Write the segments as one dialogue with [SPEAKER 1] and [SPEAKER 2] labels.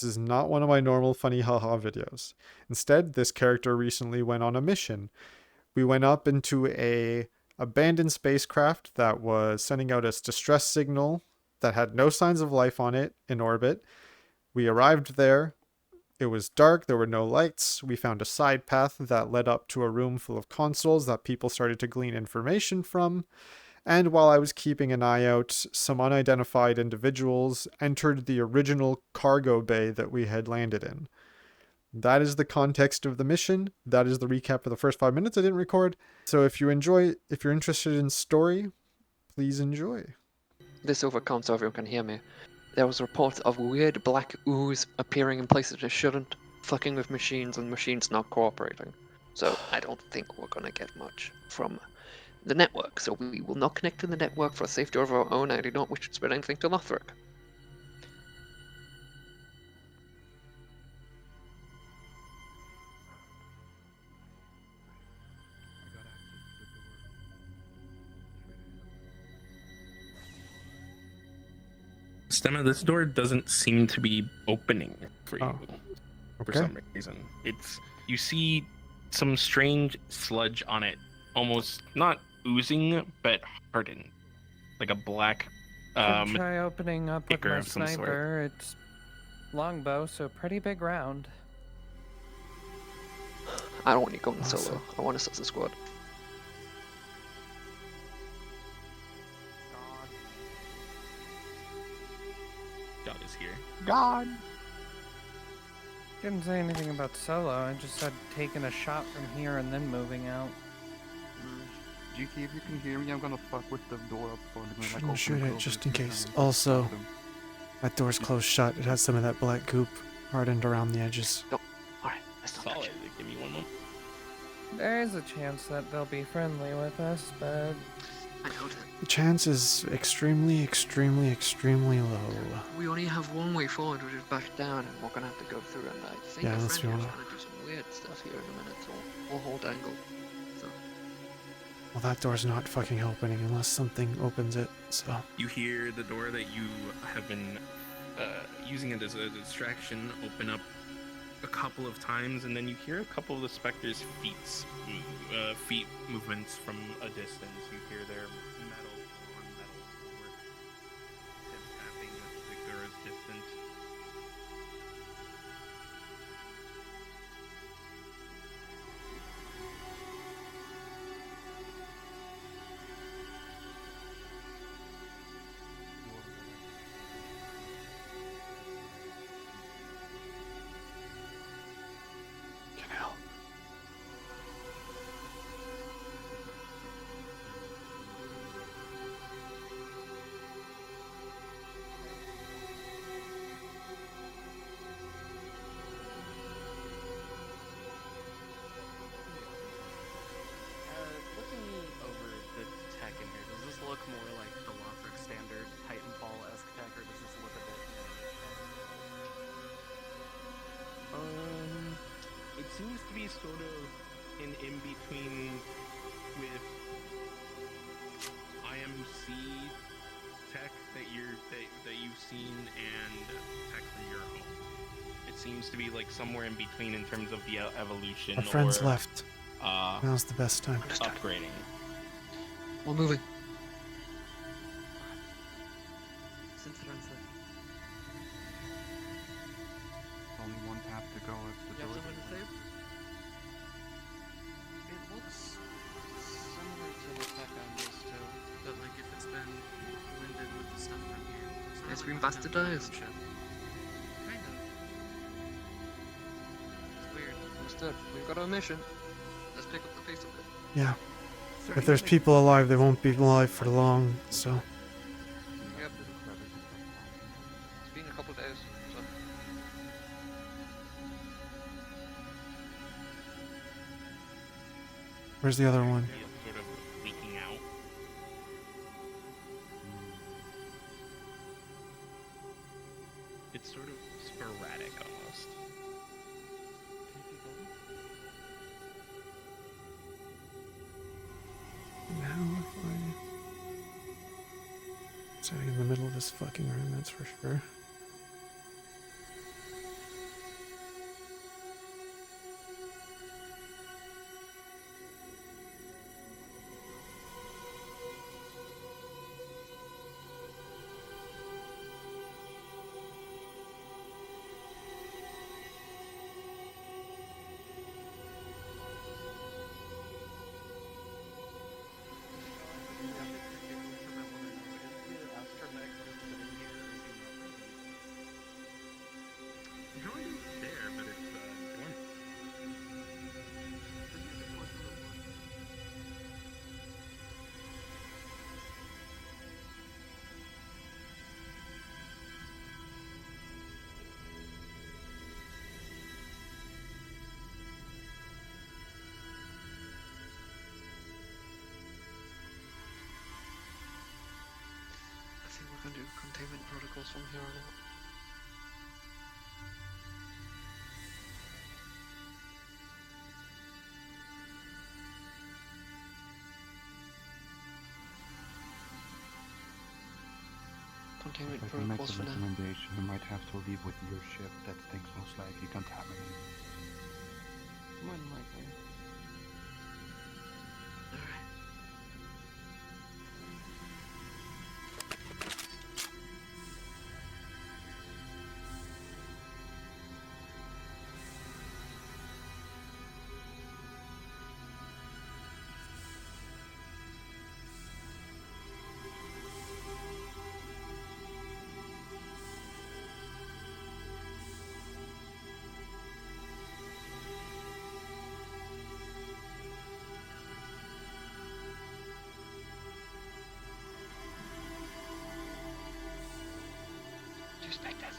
[SPEAKER 1] This is not one of my normal funny haha videos. Instead, this character recently went on a mission. We went up into a abandoned spacecraft that was sending out a distress signal that had no signs of life on it in orbit. We arrived there. It was dark, there were no lights. We found a side path that led up to a room full of consoles that people started to glean information from. And while I was keeping an eye out, some unidentified individuals entered the original cargo bay that we had landed in. That is the context of the mission. That is the recap of the first 5 minutes I didn't record. So if you're interested in story, please enjoy.
[SPEAKER 2] This overcomes so everyone can hear me. There was reports of weird black ooze appearing in places it shouldn't, fucking with machines and machines not cooperating. So I don't think we're gonna get much from the network, so we will not connect to the network for safety of our own. I do not wish to spread anything to Lothric.
[SPEAKER 3] Astema, this door doesn't seem to be opening for you for
[SPEAKER 1] Okay.
[SPEAKER 3] some reason. You see some strange sludge on it, almost not oozing but hardened, like a black.
[SPEAKER 4] Could try opening up with
[SPEAKER 3] ichor
[SPEAKER 4] my
[SPEAKER 3] of some sort.
[SPEAKER 4] sniper. It's longbow, so pretty big round.
[SPEAKER 2] I don't want you going
[SPEAKER 1] Awesome.
[SPEAKER 2] solo. I want us as a squad.
[SPEAKER 3] God is here.
[SPEAKER 5] God.
[SPEAKER 4] Didn't say anything about solo. I just said taking a shot from here and then moving out.
[SPEAKER 5] GT, if you can hear me, I'm gonna fuck with the door up front. And then, like,
[SPEAKER 1] Shouldn't
[SPEAKER 5] open
[SPEAKER 1] shoot
[SPEAKER 5] and
[SPEAKER 1] it,
[SPEAKER 5] close
[SPEAKER 1] just
[SPEAKER 5] it
[SPEAKER 1] in
[SPEAKER 5] a few
[SPEAKER 1] case.
[SPEAKER 5] times.
[SPEAKER 1] Also, that door's closed shut. It has some of that black goop hardened around the edges.
[SPEAKER 2] Alright, let's not touch
[SPEAKER 3] Solid.
[SPEAKER 2] it.
[SPEAKER 3] Give me one moment.
[SPEAKER 4] There is a chance that they'll be friendly with us, but
[SPEAKER 2] I know that
[SPEAKER 1] The chance is extremely, extremely, extremely low.
[SPEAKER 2] we only have one way forward, which is back down, and we're gonna have to go through. And I think
[SPEAKER 1] Yeah,
[SPEAKER 2] the
[SPEAKER 1] unless
[SPEAKER 2] friend
[SPEAKER 1] we
[SPEAKER 2] is
[SPEAKER 1] wanna-
[SPEAKER 2] trying to do some weird stuff here in a minute, so we'll hold angle. So
[SPEAKER 1] Well, that door's not fucking opening unless something opens it, so...
[SPEAKER 3] You hear the door that you have been using it as a distraction open up a couple of times, and then you hear a couple of the specters' feet movements from a distance. You hear their metal on metal floor tapping with vigorous distance.
[SPEAKER 1] Fucking hell.
[SPEAKER 6] Looking over the tech in here, does this look more like the Lothric standard Titanfall-esque tech, or does this look a bit more...
[SPEAKER 3] It seems to be sort of an in-between with IMC tech that you've seen and tech from your home. It seems to be like somewhere in between in terms of the evolution.
[SPEAKER 1] Our friends
[SPEAKER 3] or,
[SPEAKER 1] left. Now's the best time.
[SPEAKER 2] understood.
[SPEAKER 3] upgrading.
[SPEAKER 2] We're moving.
[SPEAKER 6] Since the runs left.
[SPEAKER 5] Only one path to go. It's the
[SPEAKER 6] You have
[SPEAKER 5] door.
[SPEAKER 6] someone to save? It looks similar to the tech I'm used to, but like if it's been winded with the stuff from here. Sort of
[SPEAKER 2] It's
[SPEAKER 6] like
[SPEAKER 2] been
[SPEAKER 6] the
[SPEAKER 2] bastardized.
[SPEAKER 6] ship. Kind of. It's weird.
[SPEAKER 2] Understood. We've got our mission. Let's pick up the pace of it.
[SPEAKER 1] Yeah. If there's people alive, they won't be alive for long, so...
[SPEAKER 2] Yep. It's been a couple days, so
[SPEAKER 1] Where's the other one?
[SPEAKER 3] Sort of leaking out. It's sort of sporadic almost.
[SPEAKER 1] Now if I... Standing in the middle of this fucking room, that's for sure.
[SPEAKER 2] can do containment protocols from here on out. Containment
[SPEAKER 5] If I can make
[SPEAKER 2] protocols
[SPEAKER 5] a
[SPEAKER 2] for now.
[SPEAKER 5] recommendation, you might have to leave with your ship. That thing's most likely contaminated.
[SPEAKER 6] More than likely.
[SPEAKER 2] Alright. Two specters.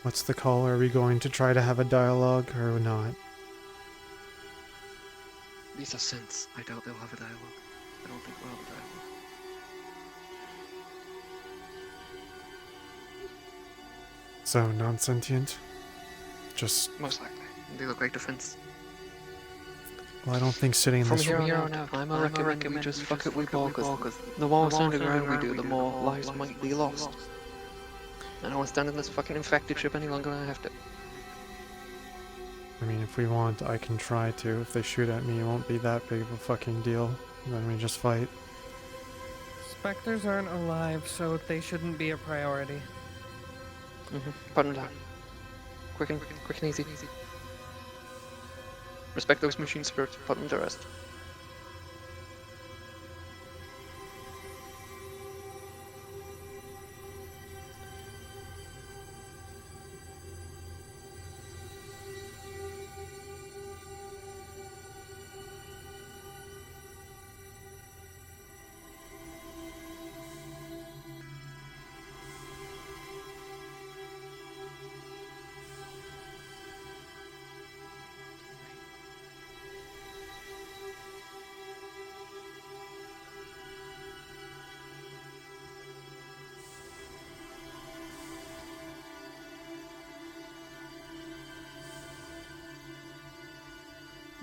[SPEAKER 1] What's the call? Are we going to try to have a dialogue or not?
[SPEAKER 2] These are synths. I doubt they'll have a dialogue. I don't think we'll have a dialogue.
[SPEAKER 1] So, non-sentient? Just,
[SPEAKER 2] Most likely. They look like defense.
[SPEAKER 1] well, I don't think sitting in
[SPEAKER 2] From
[SPEAKER 1] this
[SPEAKER 2] here
[SPEAKER 1] room.
[SPEAKER 2] on out, I recommend we just fuck it with ball, because the more underground we do, the more lives might be lost. I don't want to stand in this fucking infected ship any longer than I have to.
[SPEAKER 1] I mean, if we want, I can try to. If they shoot at me, it won't be that big of a fucking deal. Then we just fight.
[SPEAKER 4] Spectres aren't alive, so they shouldn't be a priority.
[SPEAKER 2] Put them down. Quick and easy. Respect those machine spirits. Put them to rest.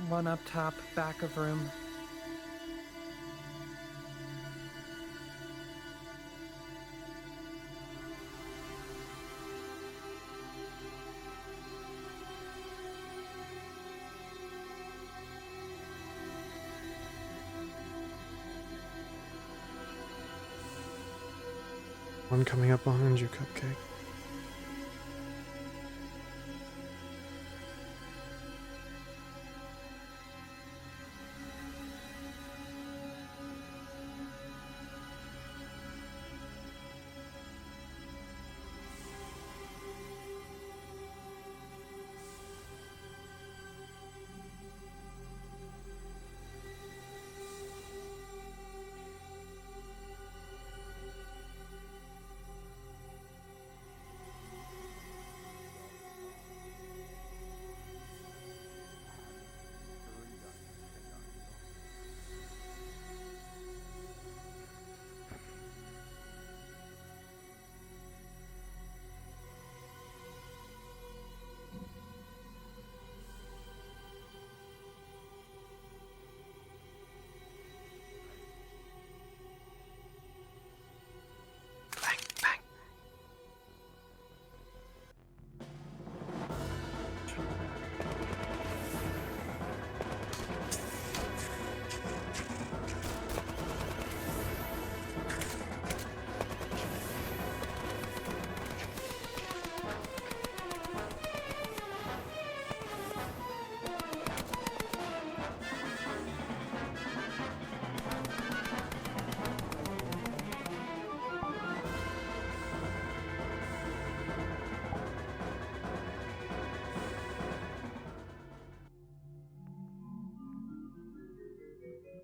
[SPEAKER 4] One up top, back of room.
[SPEAKER 1] One coming up behind you, Cupcake.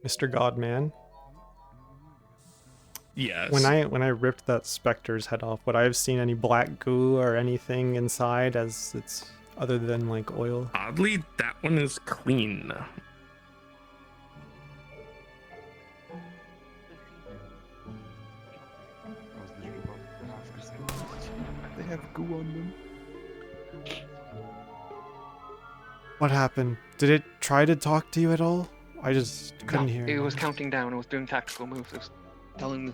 [SPEAKER 1] Mr. Godman,
[SPEAKER 3] Yes.
[SPEAKER 1] when I ripped that specter's head off, would I have seen any black goo or anything inside as it's other than like oil?
[SPEAKER 3] Oddly, that one is clean.
[SPEAKER 5] I was literally about to ask the same question. They have goo on them.
[SPEAKER 1] What happened? Did it try to talk to you at all? I just couldn't hear.
[SPEAKER 2] It was counting down. It was doing tactical moves. It was telling the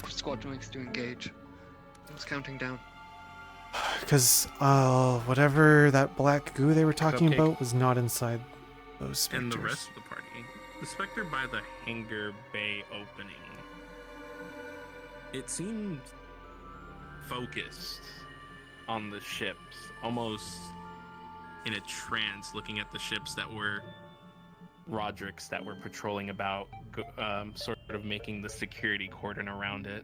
[SPEAKER 2] squad mates to engage. It was counting down.
[SPEAKER 1] Because whatever that black goo they were talking
[SPEAKER 3] Cupcake.
[SPEAKER 1] about was not inside those specters.
[SPEAKER 3] And the rest of the party. The specter by the hangar bay opening. It seemed focused on the ships, almost in a trance, looking at the ships that were Roderick's that were patrolling about, sort of making the security cordon around it.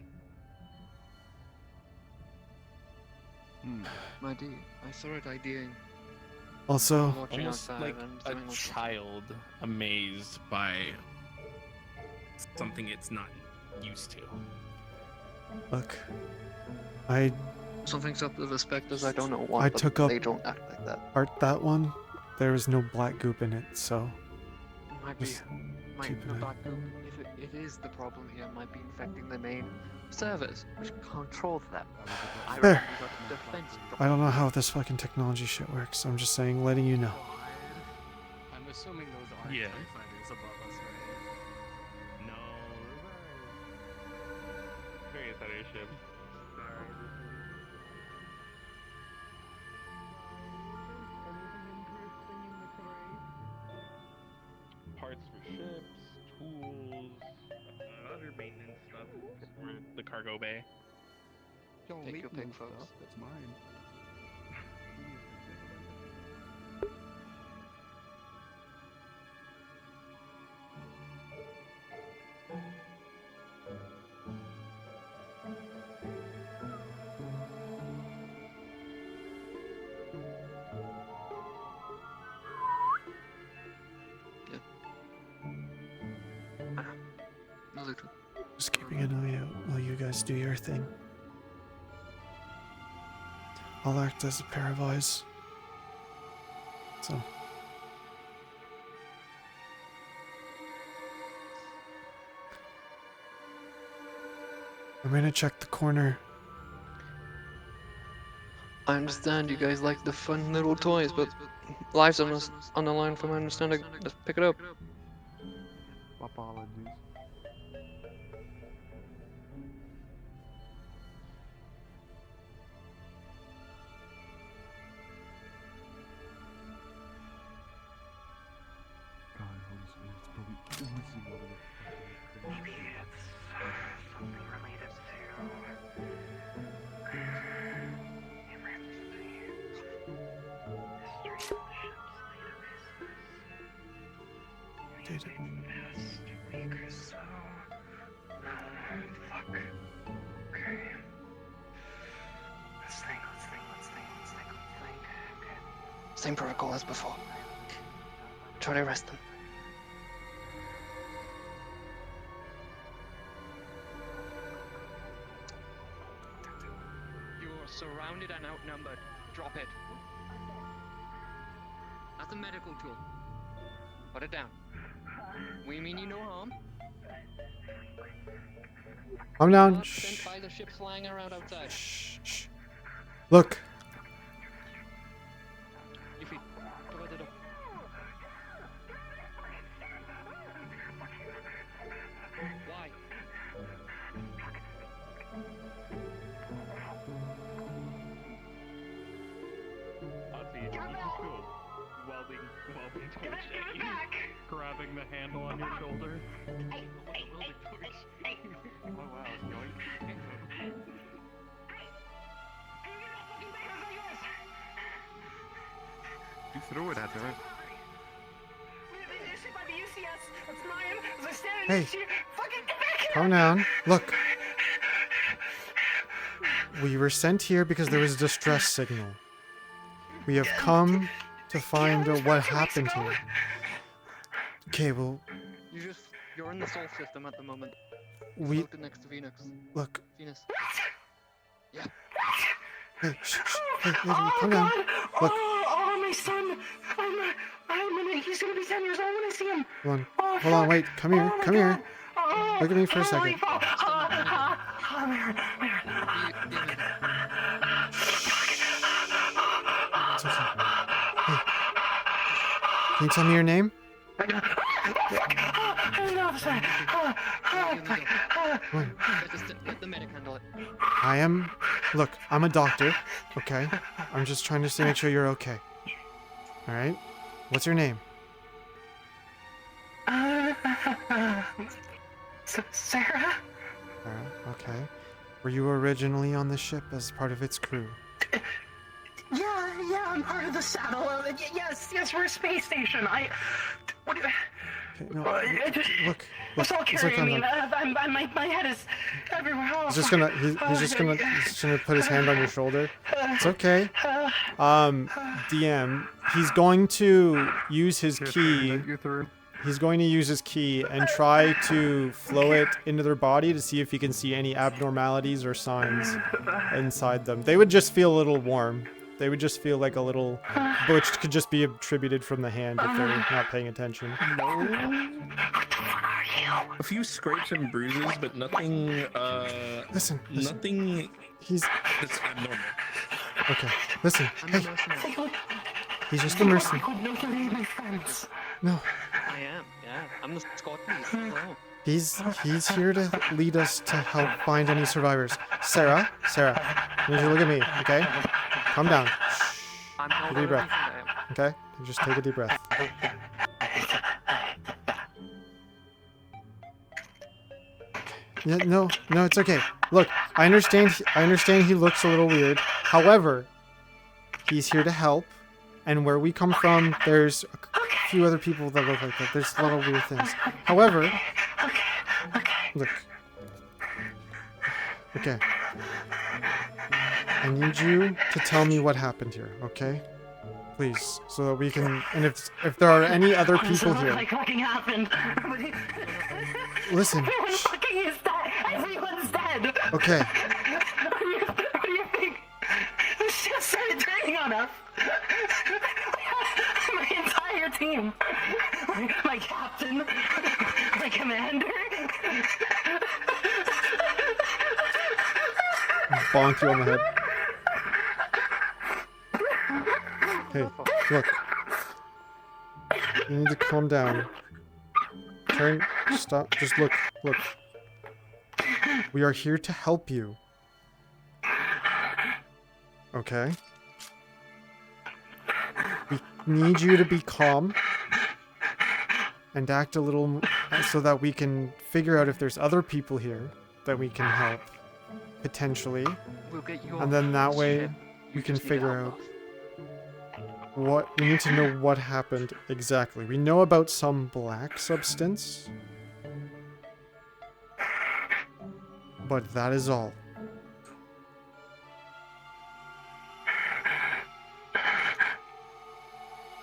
[SPEAKER 2] My dear, I saw it IDing.
[SPEAKER 1] Also,
[SPEAKER 2] Watching
[SPEAKER 3] Almost
[SPEAKER 2] outside
[SPEAKER 3] like
[SPEAKER 2] and
[SPEAKER 3] a
[SPEAKER 2] something was-
[SPEAKER 3] child amazed by something it's not used to.
[SPEAKER 1] look, I
[SPEAKER 2] Something's up with the specters. I don't know what.
[SPEAKER 1] I
[SPEAKER 2] but
[SPEAKER 1] took up-
[SPEAKER 2] They don't act like that.
[SPEAKER 1] art that one. There was no black goop in it, so
[SPEAKER 2] Might be.
[SPEAKER 1] just
[SPEAKER 2] Might
[SPEAKER 1] keep
[SPEAKER 2] the
[SPEAKER 1] an eye.
[SPEAKER 2] black goop. If it is the problem here, might be infecting the main servers, which controls them. I
[SPEAKER 1] There.
[SPEAKER 2] reckon we got a defense.
[SPEAKER 1] I don't know how this fucking technology shit works. I'm just saying, letting you know.
[SPEAKER 6] I'm assuming those are
[SPEAKER 3] Yeah.
[SPEAKER 6] TIE fighters above us, right?
[SPEAKER 3] No, various other ships. Parts for ships, tools, other maintenance stuff for the cargo bay.
[SPEAKER 5] Yo,
[SPEAKER 2] Take your pick,
[SPEAKER 5] maintenance
[SPEAKER 2] folks.
[SPEAKER 5] stuff, that's mine.
[SPEAKER 2] Another two.
[SPEAKER 1] Just keeping an eye out while you guys do your thing. I'll act as a pair of eyes. So. I'm gonna check the corner.
[SPEAKER 2] I understand you guys like the fun little toys, but lives on the line from my understanding. Let's pick it up.
[SPEAKER 5] Apologies. God, Holy Spirit, it's probably oozing out of it.
[SPEAKER 7] Maybe it's something related to emergency history of the ship's databases.
[SPEAKER 1] Data.
[SPEAKER 7] Past week or so. Fuck. Okay. Let's think. Okay.
[SPEAKER 2] Same protocol as before. Try to arrest them. You are surrounded and outnumbered. Drop it. That's a medical tool. Put it down. We mean you no harm.
[SPEAKER 1] I'm down.
[SPEAKER 2] Not
[SPEAKER 1] Shh.
[SPEAKER 2] sent by the ship flying around outside.
[SPEAKER 1] Shh. Shh. Look.
[SPEAKER 2] Ify, cover the door. Why?
[SPEAKER 3] Welding
[SPEAKER 7] Give it back!
[SPEAKER 6] Grabbing the handle on your shoulder.
[SPEAKER 5] Oh wow, it's going. You threw it at her.
[SPEAKER 1] Hey. Calm down. Look. We were sent here because there was a distress signal. We have come to find out what happened here. Okay, well,
[SPEAKER 2] You just You're in the Sol system at the moment.
[SPEAKER 1] We
[SPEAKER 2] Floated next to Venus.
[SPEAKER 1] look.
[SPEAKER 2] Venus.
[SPEAKER 1] Hey, shh, shh. Hey, calm down. Look.
[SPEAKER 7] Oh, my son! He's gonna be 10 years old when I see him.
[SPEAKER 1] Hold on, wait. Come here.
[SPEAKER 7] Oh my
[SPEAKER 1] Come here.
[SPEAKER 7] God. Oh,
[SPEAKER 1] Look at me for a second. It's okay. Hey. Can you tell me your name? Come on.
[SPEAKER 2] Just let the medic handle it.
[SPEAKER 1] Look, I'm a doctor, okay? I'm just trying to make sure you're okay. Alright? What's your name?
[SPEAKER 7] Sarah?
[SPEAKER 1] Sarah, okay. Were you originally on the ship as part of its crew?
[SPEAKER 7] Yeah, I'm part of the saddle. Yes, we're a space station. What do you...
[SPEAKER 1] Okay, no, look.
[SPEAKER 7] It's all
[SPEAKER 1] Look,
[SPEAKER 7] carrying me. My head is everywhere. Oh,
[SPEAKER 1] he's just gonna put his hand on your shoulder. It's okay. DM, he's going to use his key. He's going to use his key and try to flow it into their body to see if he can see any abnormalities or signs inside them. They would just feel a little warm. They would just feel like a little, which could just be attributed from the hand if they're not paying attention.
[SPEAKER 3] A few scrapes and bruises, but nothing,
[SPEAKER 1] Listen.
[SPEAKER 3] nothing
[SPEAKER 1] He's
[SPEAKER 3] that's abnormal.
[SPEAKER 1] okay. Listen.
[SPEAKER 2] I'm
[SPEAKER 1] Hey,
[SPEAKER 2] a mercenary.
[SPEAKER 1] he's just a mercenary.
[SPEAKER 7] My friends.
[SPEAKER 1] No,
[SPEAKER 2] I am, yeah. I'm the Scott police. Hello.
[SPEAKER 1] he's here to lead us to help find any survivors. Sarah, I need you to look at me, okay? Calm down.
[SPEAKER 2] I'm not
[SPEAKER 1] Take a deep breath.
[SPEAKER 2] I am.
[SPEAKER 1] Okay? Just take a deep breath. Yeah, no, it's okay. Look, I understand he looks a little weird. However, he's here to help. And where we come from, there's a few other people that look like that. There's a lot of weird things. However, look. Okay. I need you to tell me what happened here, okay? Please, so that we can. And if there are any other people here,
[SPEAKER 7] Like fucking happened.
[SPEAKER 1] listen.
[SPEAKER 7] Everyone fucking is dead. Everyone's dead.
[SPEAKER 1] Okay.
[SPEAKER 7] What do you think? The shit started turning on us. My entire team. My captain. My commander.
[SPEAKER 1] Bonk you on the head. Hey, look. You need to calm down. Stop. Just look. We are here to help you. Okay? We need you to be calm and act a little so that we can figure out if there's other people here that we can help, potentially.
[SPEAKER 2] We'll get you
[SPEAKER 1] And then that
[SPEAKER 2] off
[SPEAKER 1] way
[SPEAKER 2] ship.
[SPEAKER 1] we
[SPEAKER 2] You
[SPEAKER 1] can
[SPEAKER 2] just need to
[SPEAKER 1] figure
[SPEAKER 2] help
[SPEAKER 1] out
[SPEAKER 2] us.
[SPEAKER 1] what we need to know what happened exactly. We know about some black substance, but that is all.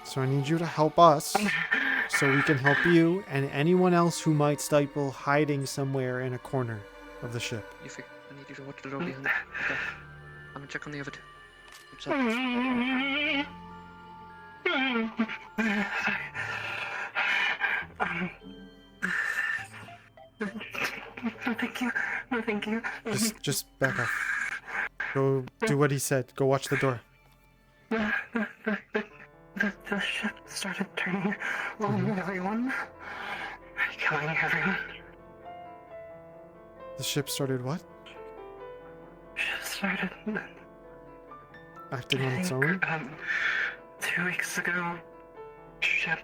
[SPEAKER 1] So I need you to help us so we can help you and anyone else who might stifle hiding somewhere in a corner of the ship.
[SPEAKER 2] I need you to watch the door behind. Okay. I'm gonna check on the other two. What's up?
[SPEAKER 7] No, thank you.
[SPEAKER 1] Just back up. Go do what he said. Go watch the door.
[SPEAKER 7] The ship started turning on everyone. Killing everyone.
[SPEAKER 1] The ship started what?
[SPEAKER 7] Ship started...
[SPEAKER 1] Acting on its own?
[SPEAKER 7] 2 weeks ago, ship...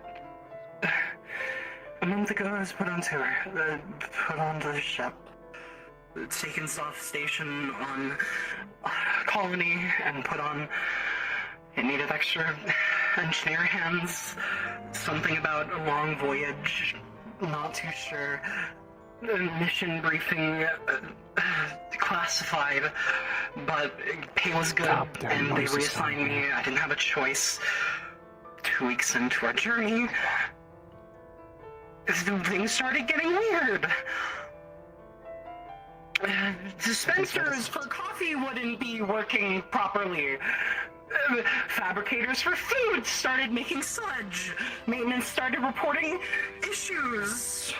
[SPEAKER 7] A month ago, I was put on tour. Put on the ship. Taken off station on Colony and put on... It needed extra engineer hands. Something about a long voyage. Not too sure. Mission briefing classified, but pay was good, and they reassigned me. I didn't have a choice. 2 weeks into our journey, things started getting weird. Dispensers for coffee wouldn't be working properly. Fabricators for food started making sludge. Maintenance started reporting issues.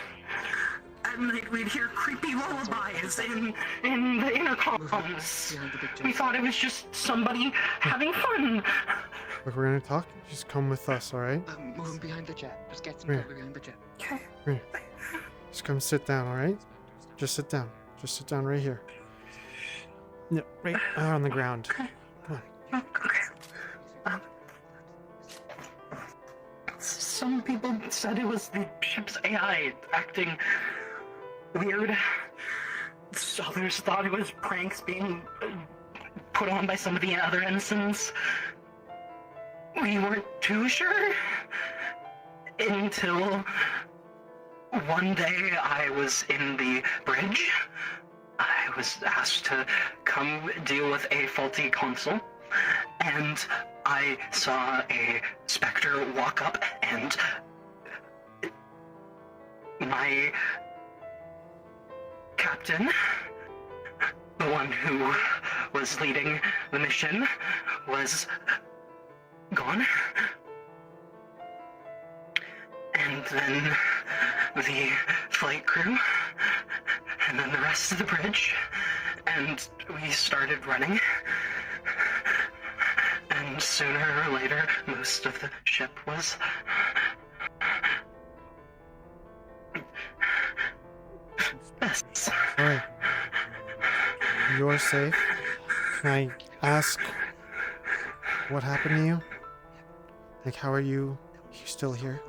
[SPEAKER 7] And like we'd hear creepy lullabies in the intercoms. We thought it was just somebody having fun.
[SPEAKER 1] Look, we're gonna talk. Just come with us, all right?
[SPEAKER 2] Moving behind the jet. Just get some
[SPEAKER 1] Here.
[SPEAKER 2] cover behind the jet.
[SPEAKER 7] Okay.
[SPEAKER 1] Just come sit down, all right? Just sit down. Just sit down right here. No, right on the ground. Come on.
[SPEAKER 7] Okay. Some people said it was the ship's AI acting weird. Others thought it was pranks being put on by some of the other ensigns. We weren't too sure until one day I was in the bridge. I was asked to come deal with a faulty console, and I saw a specter walk up, and my captain, the one who was leading the mission, was gone. And then the flight crew, and then the rest of the bridge, and we started running. And sooner or later, most of the ship was this.
[SPEAKER 1] Alright. You're safe. Can I ask what happened to you? Like, how are you? You still here?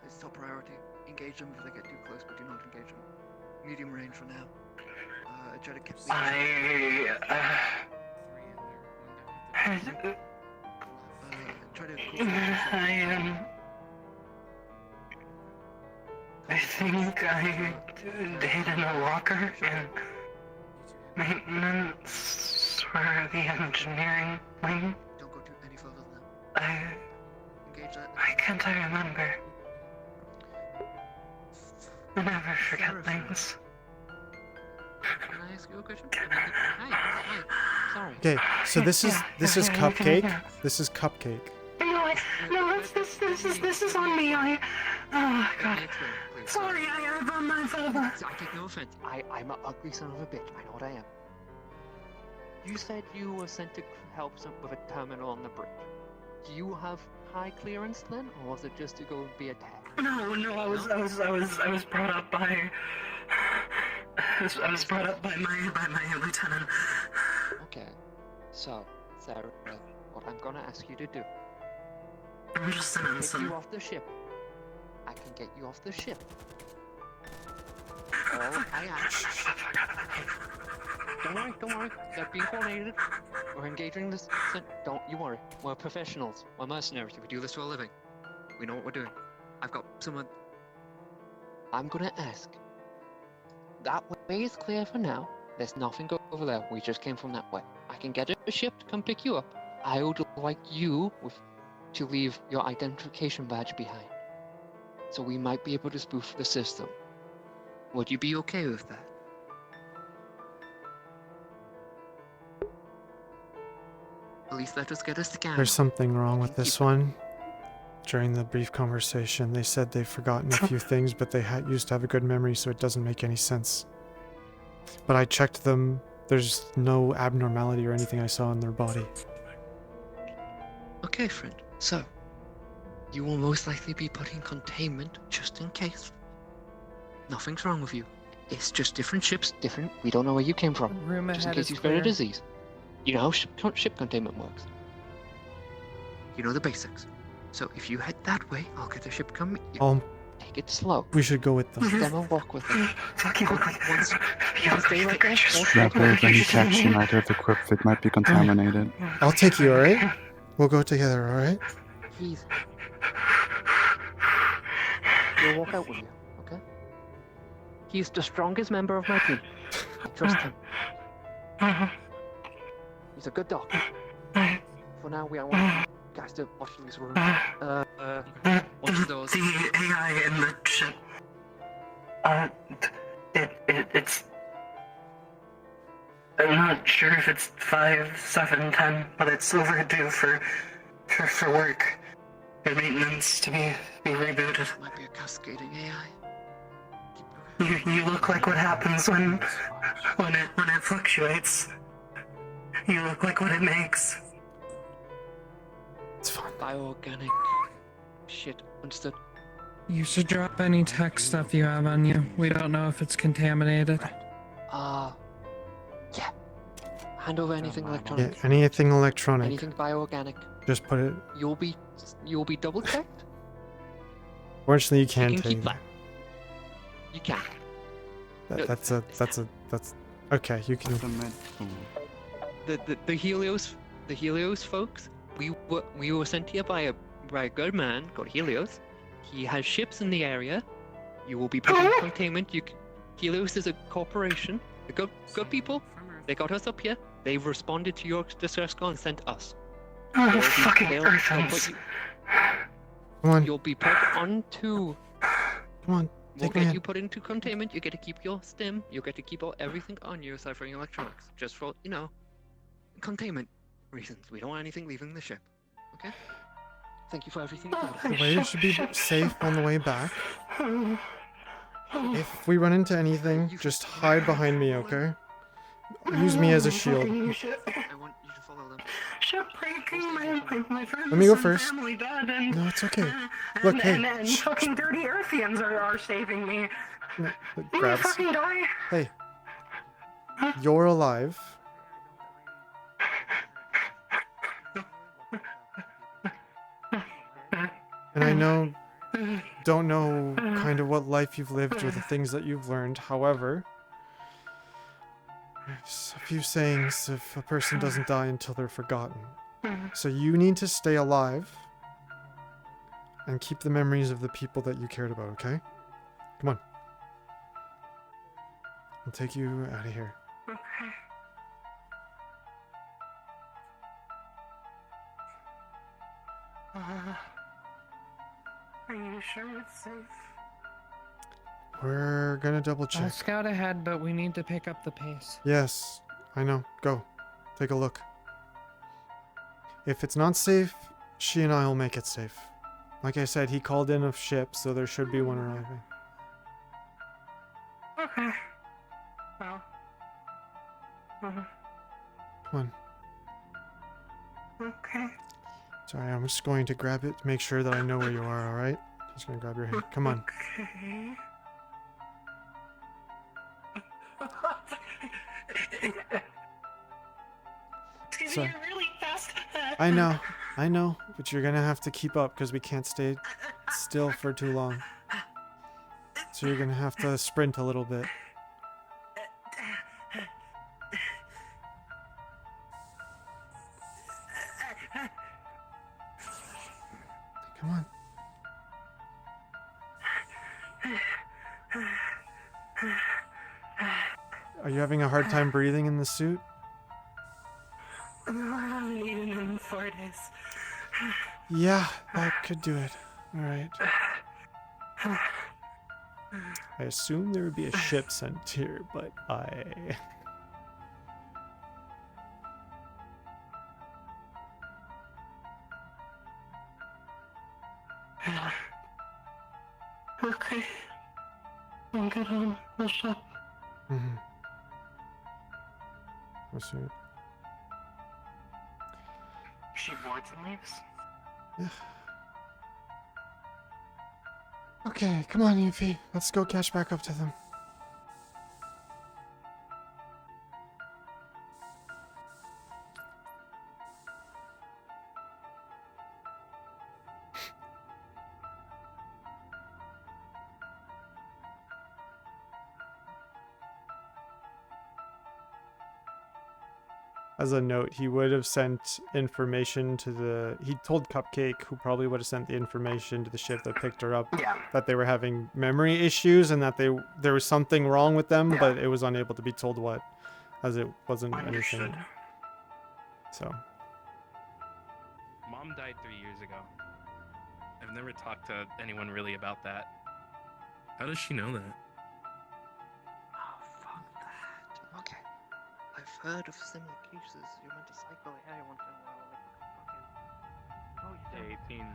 [SPEAKER 2] It's top priority. Engage them if they get too close, but do not engage them. Medium range for now. Try to keep the try to
[SPEAKER 7] I think I hid in a locker in maintenance for the engineering wing.
[SPEAKER 2] Don't go any further than that. Engage that.
[SPEAKER 7] Why can't I remember? I never forget things.
[SPEAKER 2] Can I ask you a question? Hi. Sorry.
[SPEAKER 1] Okay, so this is Cupcake. This is Cupcake.
[SPEAKER 7] No, this is on me. Oh God.
[SPEAKER 2] Please.
[SPEAKER 7] Sorry, I'm on my phone.
[SPEAKER 2] I take no offense. I'm an ugly son of a bitch. I know what I am. You said you were sent to help with a terminal on the bridge. Do you have high clearance then, or was it just to go be a tag?
[SPEAKER 7] No, I was brought up by. I was brought up by my lieutenant.
[SPEAKER 2] Okay. So, Sarah, what I'm gonna ask you to do.
[SPEAKER 7] I'm just an
[SPEAKER 2] Get
[SPEAKER 7] ensign.
[SPEAKER 2] you off the ship. I can get you off the ship. All I ask. Don't worry. They're being coordinated. We're engaging this. Don't you worry. We're professionals. We're mercenaries. We do this for a living. We know what we're doing. I've got someone. I'm gonna ask. That way is clear for now. There's nothing over there. We just came from that way. I can get a ship to come pick you up. I would like you to leave your identification badge behind. So we might be able to spoof the system. Would you be okay with that? At least let us get a scan.
[SPEAKER 1] There's something wrong with this one. During the brief conversation, they said they've forgotten a few things, but they used to have a good memory, so it doesn't make any sense. But I checked them. There's no abnormality or anything I saw in their body.
[SPEAKER 2] Okay, friend. So, you will most likely be put in containment just in case. Nothing's wrong with you. It's just different ships, different. We don't know where you came from.
[SPEAKER 4] Room
[SPEAKER 2] Just in
[SPEAKER 4] ahead
[SPEAKER 2] case
[SPEAKER 4] is
[SPEAKER 2] you spread a
[SPEAKER 4] clear.
[SPEAKER 2] disease. You know how ship containment works. You know the basics. So if you head that way, I'll get the ship coming. Take it slow.
[SPEAKER 1] We should go with them.
[SPEAKER 2] Astema, walk with them.
[SPEAKER 7] Fuck you,
[SPEAKER 2] Once you stay right there.
[SPEAKER 5] Rapper, if any section either of the cryptic might be contaminated.
[SPEAKER 1] I'll take you, alright? We'll go together, alright?
[SPEAKER 2] He's. He'll walk out with you, okay? He's the strongest member of my team. I trust him. He's a good doctor. For now, we want to guys, don't watch these rooms.
[SPEAKER 6] Watch the doors.
[SPEAKER 7] The AI in the ship. It's. I'm not sure if it's 5, 7, 10, but it's overdue for work and maintenance to be rebooted.
[SPEAKER 6] Might be a cascading AI.
[SPEAKER 7] You look like what happens when it fluctuates. You look like what it makes.
[SPEAKER 1] It's fine.
[SPEAKER 2] Bioorganic shit. Understood.
[SPEAKER 4] You should drop any tech stuff you have on you. We don't know if it's contaminated.
[SPEAKER 2] Yeah. Hand over anything
[SPEAKER 1] Yeah,
[SPEAKER 2] electronic.
[SPEAKER 1] anything electronic.
[SPEAKER 2] Anything bioorganic.
[SPEAKER 1] Just put it.
[SPEAKER 2] You'll be double checked.
[SPEAKER 1] Fortunately, you
[SPEAKER 2] You
[SPEAKER 1] can
[SPEAKER 2] can
[SPEAKER 1] take
[SPEAKER 2] keep that. You can.
[SPEAKER 1] That's okay. You can.
[SPEAKER 5] That's a med tool.
[SPEAKER 2] The Helios folks. We were sent here by a good man called Helios. He has ships in the area. You will be put in containment. Helios is a corporation. The good people. They got us up here. They've responded to your distress call and sent us.
[SPEAKER 7] Oh,
[SPEAKER 2] They'll
[SPEAKER 7] fucking
[SPEAKER 2] they'll
[SPEAKER 7] Earthens.
[SPEAKER 1] Come on.
[SPEAKER 2] You'll be put onto.
[SPEAKER 1] Come on.
[SPEAKER 2] We'll
[SPEAKER 1] Take me
[SPEAKER 2] get
[SPEAKER 1] in.
[SPEAKER 2] you put into containment. You get to keep your stim. You get to keep everything on you aside from your electronics, just for containment reasons. We don't want anything leaving the ship. Okay. Thank you for everything you
[SPEAKER 1] The
[SPEAKER 2] did.
[SPEAKER 1] way should be safe on the way back. If we run into anything, just hide behind me, okay? Use me as a shield.
[SPEAKER 2] I want you to follow them.
[SPEAKER 7] Ship breaking my friends.
[SPEAKER 1] Let me go
[SPEAKER 7] and
[SPEAKER 1] first.
[SPEAKER 7] Family dead and,
[SPEAKER 1] No, it's okay.
[SPEAKER 7] uh,
[SPEAKER 1] Look,
[SPEAKER 7] and,
[SPEAKER 1] hey,
[SPEAKER 7] and
[SPEAKER 1] shh,
[SPEAKER 7] fucking dirty Earthians are saving me.
[SPEAKER 1] No,
[SPEAKER 7] You
[SPEAKER 1] grabs.
[SPEAKER 7] fucking die.
[SPEAKER 1] Hey, you're alive. And I don't know kind of what life you've lived or the things that you've learned. However, there's a few sayings if a person doesn't die until they're forgotten. So you need to stay alive and keep the memories of the people that you cared about, okay? Come on. I'll take you out of here.
[SPEAKER 7] Okay. Are you sure it's safe?
[SPEAKER 1] We're gonna double
[SPEAKER 4] I'll
[SPEAKER 1] check.
[SPEAKER 4] scout ahead, but we need to pick up the pace.
[SPEAKER 1] Yes, I know. Go. Take a look. If it's not safe, she and I will make it safe. Like I said, he called in a ship, so there should be one arriving.
[SPEAKER 7] Okay. Well.
[SPEAKER 1] Come on.
[SPEAKER 7] Okay.
[SPEAKER 1] Sorry, I'm just going to grab it to make sure that I know where you are, alright? Just gonna grab your hand. Come on.
[SPEAKER 7] Okay. Excuse
[SPEAKER 1] Sorry.
[SPEAKER 7] me, you're really fast.
[SPEAKER 1] I know, but you're gonna have to keep up because we can't stay still for too long. So you're gonna have to sprint a little bit. Come on. Are you having a hard time breathing in the suit?
[SPEAKER 7] No, I haven't eaten in 4 days.
[SPEAKER 1] Yeah, that could do it. Alright. I assume there would be a ship sent here, but
[SPEAKER 7] Okay. I'll get on the ship.
[SPEAKER 1] Mhm. What's it?
[SPEAKER 7] She boards and leaves.
[SPEAKER 1] Yeah. Okay, come on, Yuffie. Let's go catch back up to them. As a note, he would have sent information to the... He told Cupcake, who probably would have sent the information to the ship that picked her up,
[SPEAKER 7] Yeah.
[SPEAKER 1] that they were having memory issues and that there was something wrong with them,
[SPEAKER 7] Yeah.
[SPEAKER 1] but it was unable to be told what, as it wasn't
[SPEAKER 7] Understood.
[SPEAKER 1] anything. So,
[SPEAKER 3] Mom died died 3 years ago. I've never talked to anyone really about that. How does she know that?
[SPEAKER 2] Oh, fuck that. Okay. I've heard of similar cases. You meant to cycle AI once in a while. Like, fucking... Oh, you
[SPEAKER 3] Hey, 18.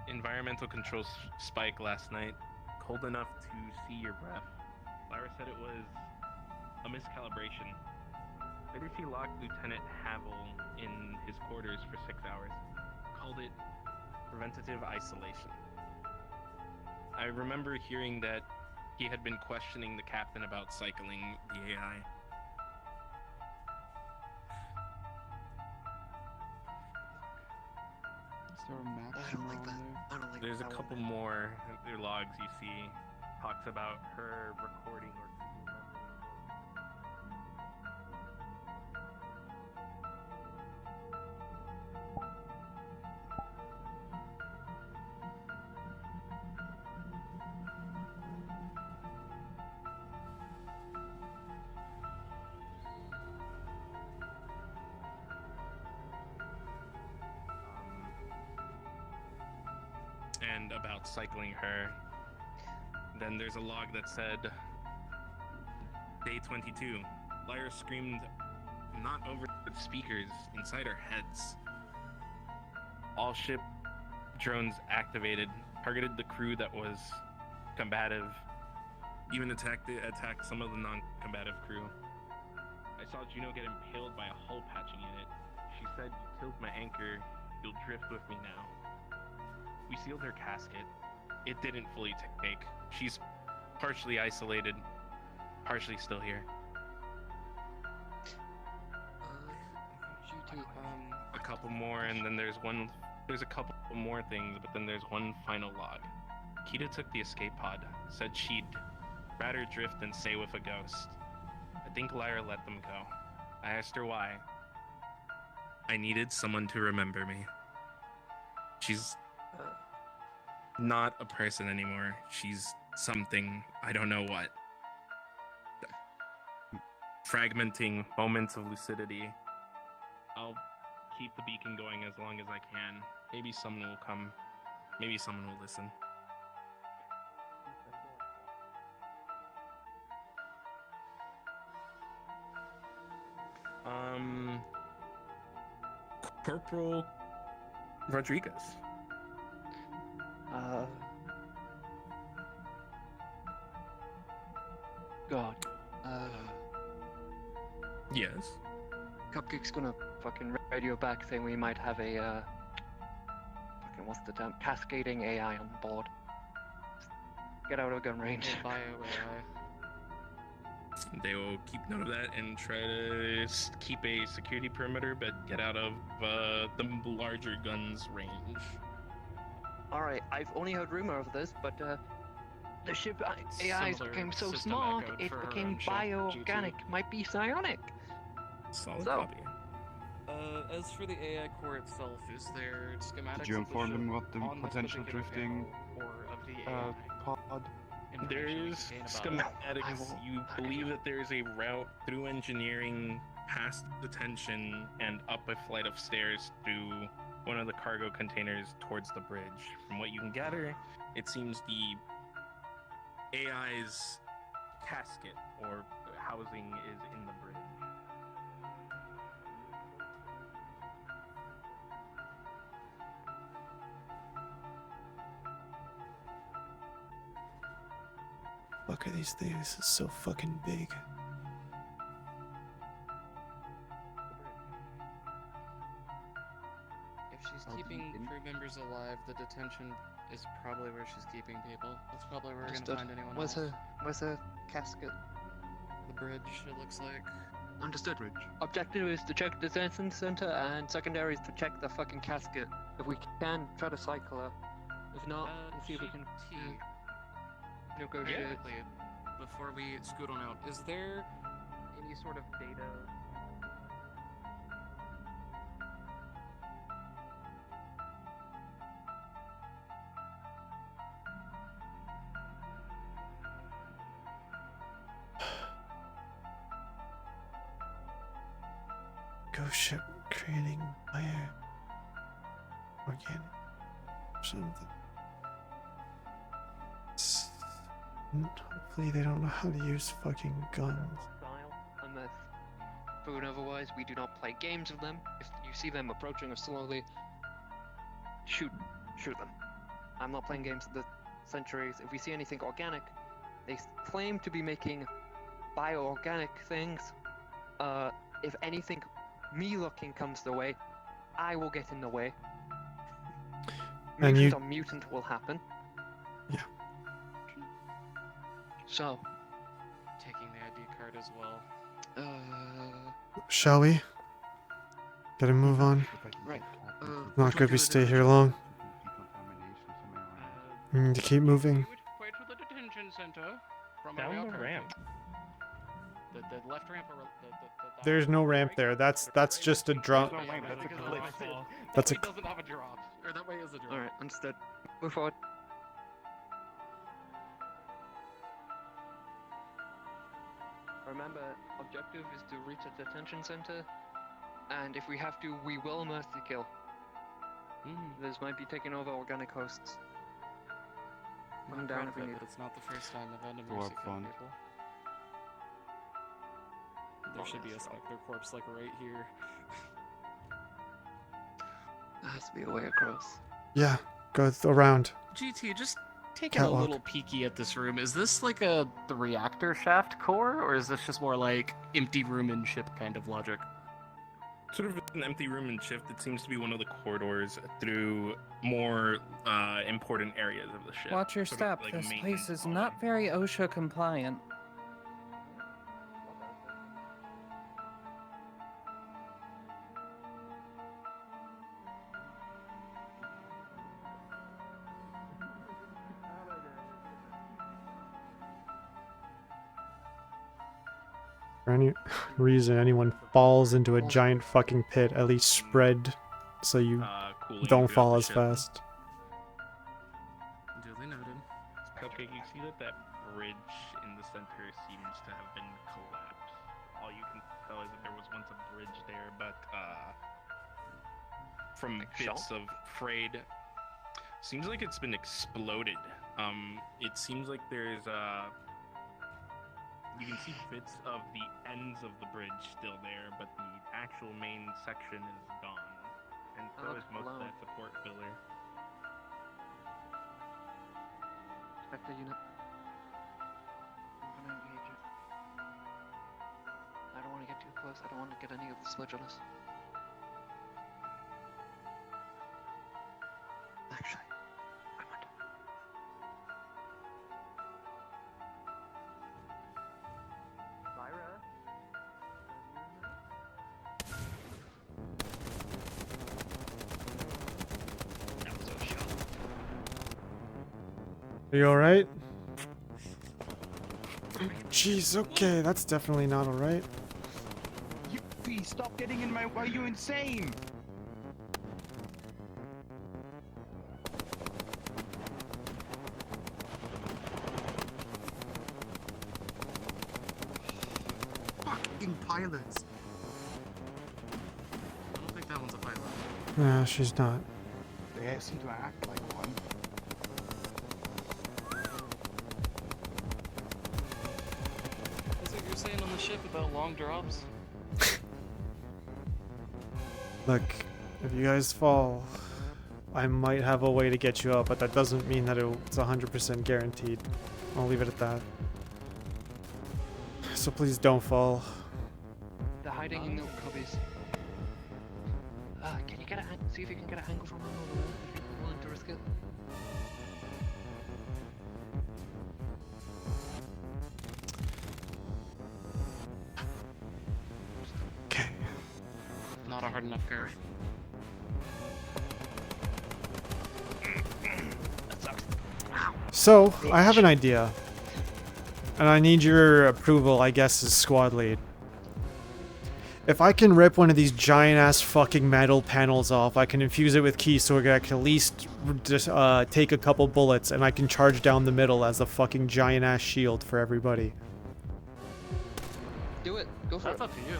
[SPEAKER 3] Environmental controls spike last night. Cold enough to see your breath. Lyra said it was a miscalibration. Later she locked Lieutenant Havel in his quarters for 6 hours. Called it preventative isolation. I remember hearing that he had been questioning the captain about cycling the AI.
[SPEAKER 5] Is there a map
[SPEAKER 2] I don't
[SPEAKER 5] somewhere
[SPEAKER 2] like
[SPEAKER 5] on
[SPEAKER 2] that.
[SPEAKER 5] there?
[SPEAKER 2] I don't like
[SPEAKER 3] There's a
[SPEAKER 2] that
[SPEAKER 3] couple
[SPEAKER 2] woman.
[SPEAKER 3] more logs you see. Talks about her recording or keeping memory. And about cycling her. Then there's a log that said, Day 22. Lyra screamed not over the speakers, inside our heads. All ship drones activated, targeted the crew that was combative, even attacked some of the non-combative crew. I saw Juno get impaled by a hole patching in it. She said, "You killed my anchor, you'll drift with me now." We sealed her casket. It didn't fully take. She's partially isolated, partially still here.
[SPEAKER 6] GT,
[SPEAKER 3] A couple more, and then there's a couple more things, but then there's one final log. Kita took the escape pod, said she'd rather drift than stay with a ghost. I think Lyra let them go. I asked her why. I needed someone to remember me. She's not a person anymore. She's something. I don't know what. Fragmenting moments of lucidity. I'll keep the beacon going as long as I can. Maybe someone will come. Maybe someone will listen. Corporal Rodriguez.
[SPEAKER 2] God.
[SPEAKER 3] Yes.
[SPEAKER 2] Cupcake's gonna fucking radio back saying we might have a, fucking what's the term? Cascading AI on board. Get out of gun range.
[SPEAKER 6] bio AI.
[SPEAKER 3] They will keep note of that and try to keep a security perimeter, but get out of the larger guns range.
[SPEAKER 2] Alright, I've only heard rumor of this, but the ship AIs
[SPEAKER 6] Similar
[SPEAKER 2] became so
[SPEAKER 6] system
[SPEAKER 2] smart,
[SPEAKER 6] echoed
[SPEAKER 2] it
[SPEAKER 6] for her
[SPEAKER 2] became
[SPEAKER 6] own ship,
[SPEAKER 2] bioorganic,
[SPEAKER 6] GT.
[SPEAKER 2] might be psionic.
[SPEAKER 3] Solid
[SPEAKER 2] So-
[SPEAKER 3] copy.
[SPEAKER 6] As for the AI core itself, is there schematics
[SPEAKER 5] Did you
[SPEAKER 6] of the
[SPEAKER 5] inform
[SPEAKER 6] ship
[SPEAKER 5] them about the
[SPEAKER 6] on this
[SPEAKER 5] potential
[SPEAKER 6] particular
[SPEAKER 5] drifting
[SPEAKER 6] panel, or of the AI?
[SPEAKER 5] pod?
[SPEAKER 6] Information we
[SPEAKER 3] There's
[SPEAKER 6] can gain about it?
[SPEAKER 3] schematics. You believe that there's a route through engineering, past detention, and up a flight of stairs through one of the cargo containers towards the bridge. From what you can gather, it seems the AI's casket or housing is in the bridge.
[SPEAKER 1] Fuck are these things so fucking big?
[SPEAKER 6] If she's
[SPEAKER 5] Oh,
[SPEAKER 6] keeping
[SPEAKER 5] didn't-
[SPEAKER 6] crew members alive, the detention is probably where she's keeping people. That's probably where we're
[SPEAKER 2] Understood.
[SPEAKER 6] gonna find anyone
[SPEAKER 2] Where's
[SPEAKER 6] else.
[SPEAKER 2] her casket?
[SPEAKER 6] The bridge, it looks like.
[SPEAKER 2] Understood.
[SPEAKER 5] Bridge.
[SPEAKER 2] Objective is to check the detention center, and secondary is to check the fucking casket. If we can, try to cycle her. If not, we'll see if we can
[SPEAKER 6] GT,
[SPEAKER 2] negotiate.
[SPEAKER 6] very quickly, before we scoot on out, is there any sort of data?
[SPEAKER 1] Ghost ship creating fire. organic. Something. Hopefully they don't know how to use fucking guns.
[SPEAKER 2] Unless proven otherwise, we do not play games with them. If you see them approaching us slowly, shoot them. I'm not playing games with the Centuries. If we see anything organic, they claim to be making bioorganic things. If anything me looking comes their way, I will get in the way.
[SPEAKER 1] And
[SPEAKER 2] Mutant on mutant will happen.
[SPEAKER 1] Yeah.
[SPEAKER 2] So,
[SPEAKER 6] Taking the ID card as well.
[SPEAKER 1] Shall we? Gotta move on.
[SPEAKER 2] Right.
[SPEAKER 1] Not good we stay here long. We need to keep moving.
[SPEAKER 6] Quite to the detention center. From
[SPEAKER 3] Down
[SPEAKER 6] our
[SPEAKER 3] the ramp.
[SPEAKER 6] The left ramp or the
[SPEAKER 1] There's no ramp there. That's just a drop.
[SPEAKER 5] No ramp, that's a glitch.
[SPEAKER 1] That's a.
[SPEAKER 6] That way doesn't have a drop. Or that way is a drop.
[SPEAKER 2] Alright, understood. Move forward. Remember, objective is to reach a detention center, and if we have to, we will mercy kill. This might be taking over organic hosts. I'm down if we need.
[SPEAKER 6] But it's not the first time I've had to
[SPEAKER 5] Or
[SPEAKER 6] mercy kill
[SPEAKER 5] fun.
[SPEAKER 6] people. There should be a Spectre corpse like right here.
[SPEAKER 2] There has to be a way across.
[SPEAKER 1] Yeah, go around.
[SPEAKER 6] GT, just taking
[SPEAKER 1] Catwalk.
[SPEAKER 6] a little peeky at this room. Is this like the reactor shaft core, or is this just more like empty room and ship kind of logic?
[SPEAKER 3] Sort of an empty room and shift. It seems to be one of the corridors through more important areas of the ship.
[SPEAKER 4] Watch your
[SPEAKER 3] Sort of
[SPEAKER 4] step.
[SPEAKER 3] like a
[SPEAKER 4] This
[SPEAKER 3] maintenance
[SPEAKER 4] place is
[SPEAKER 3] colony.
[SPEAKER 4] not very OSHA compliant.
[SPEAKER 1] For any reason anyone falls into a giant fucking pit, at least spread so you
[SPEAKER 3] Cooling
[SPEAKER 1] don't
[SPEAKER 3] throughout
[SPEAKER 1] fall
[SPEAKER 3] the
[SPEAKER 1] as
[SPEAKER 3] ship.
[SPEAKER 1] fast.
[SPEAKER 6] Duly noted.
[SPEAKER 3] Okay, you see that bridge in the center seems to have been collapsed. All you can tell is that there was once a bridge there, but from
[SPEAKER 2] Like
[SPEAKER 3] bits
[SPEAKER 2] shell?
[SPEAKER 3] of frayed, seems like it's been exploded. It seems like there's you can see bits of the ends of the bridge still there, but the actual main section is gone, and so is most of that support pillar.
[SPEAKER 2] Spectre unit. I'm gonna engage it. I don't want to get too close. I don't want to get any of the smudge on us. Actually, I want to. Lyra? That was a shot.
[SPEAKER 1] Are you alright? Jeez, okay, that's definitely not alright.
[SPEAKER 5] You stop getting in my way, you insane! Fucking pilots!
[SPEAKER 6] I don't think that one's a pilot.
[SPEAKER 1] Nah, she's not.
[SPEAKER 5] They seem to act like one.
[SPEAKER 6] That's what you're saying on the ship about long drops?
[SPEAKER 1] Look, if you guys fall, I might have a way to get you up, but that doesn't mean that it's 100% guaranteed. I'll leave it at that. So please don't fall.
[SPEAKER 2] They're hiding in little cubbies. Can you get a see if you can get a angle from them over there? If you're willing to risk it.
[SPEAKER 1] Okay.
[SPEAKER 6] Not a hard enough curve.
[SPEAKER 2] That sucks.
[SPEAKER 1] So, I have an idea. And I need your approval, I guess, as squad lead. If I can rip one of these giant-ass fucking metal panels off, I can infuse it with keys so I can at least just take a couple bullets and I can charge down the middle as a fucking giant-ass shield for everybody.
[SPEAKER 2] Do it. Go for
[SPEAKER 6] That's
[SPEAKER 2] it.
[SPEAKER 6] up to you.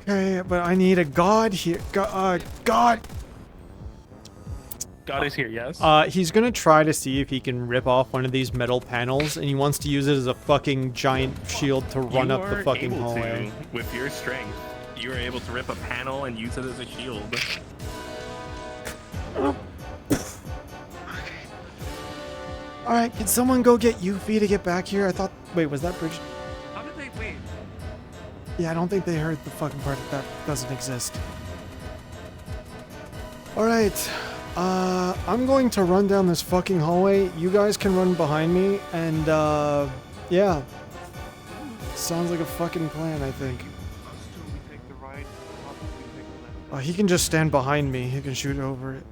[SPEAKER 1] Okay, but I need a god here. God.
[SPEAKER 3] God is here, yes?
[SPEAKER 1] He's gonna try to see if he can rip off one of these metal panels, and he wants to use it as a fucking giant shield to run
[SPEAKER 3] You
[SPEAKER 1] up the
[SPEAKER 3] are
[SPEAKER 1] fucking
[SPEAKER 3] able
[SPEAKER 1] hallway.
[SPEAKER 3] to, with your strength, you are able to rip a panel and use it as a shield.
[SPEAKER 1] Alright, can someone go get Yuffie to get back here? I thought... Wait, was that Bridget?
[SPEAKER 6] How did they wait?
[SPEAKER 1] Yeah, I don't think they heard the fucking part that doesn't exist. Alright, I'm going to run down this fucking hallway. You guys can run behind me, and, yeah. Sounds like a fucking plan, I think.
[SPEAKER 5] Us two, we take the right, Papa, we take the left.
[SPEAKER 1] He can just stand behind me. He can shoot over it.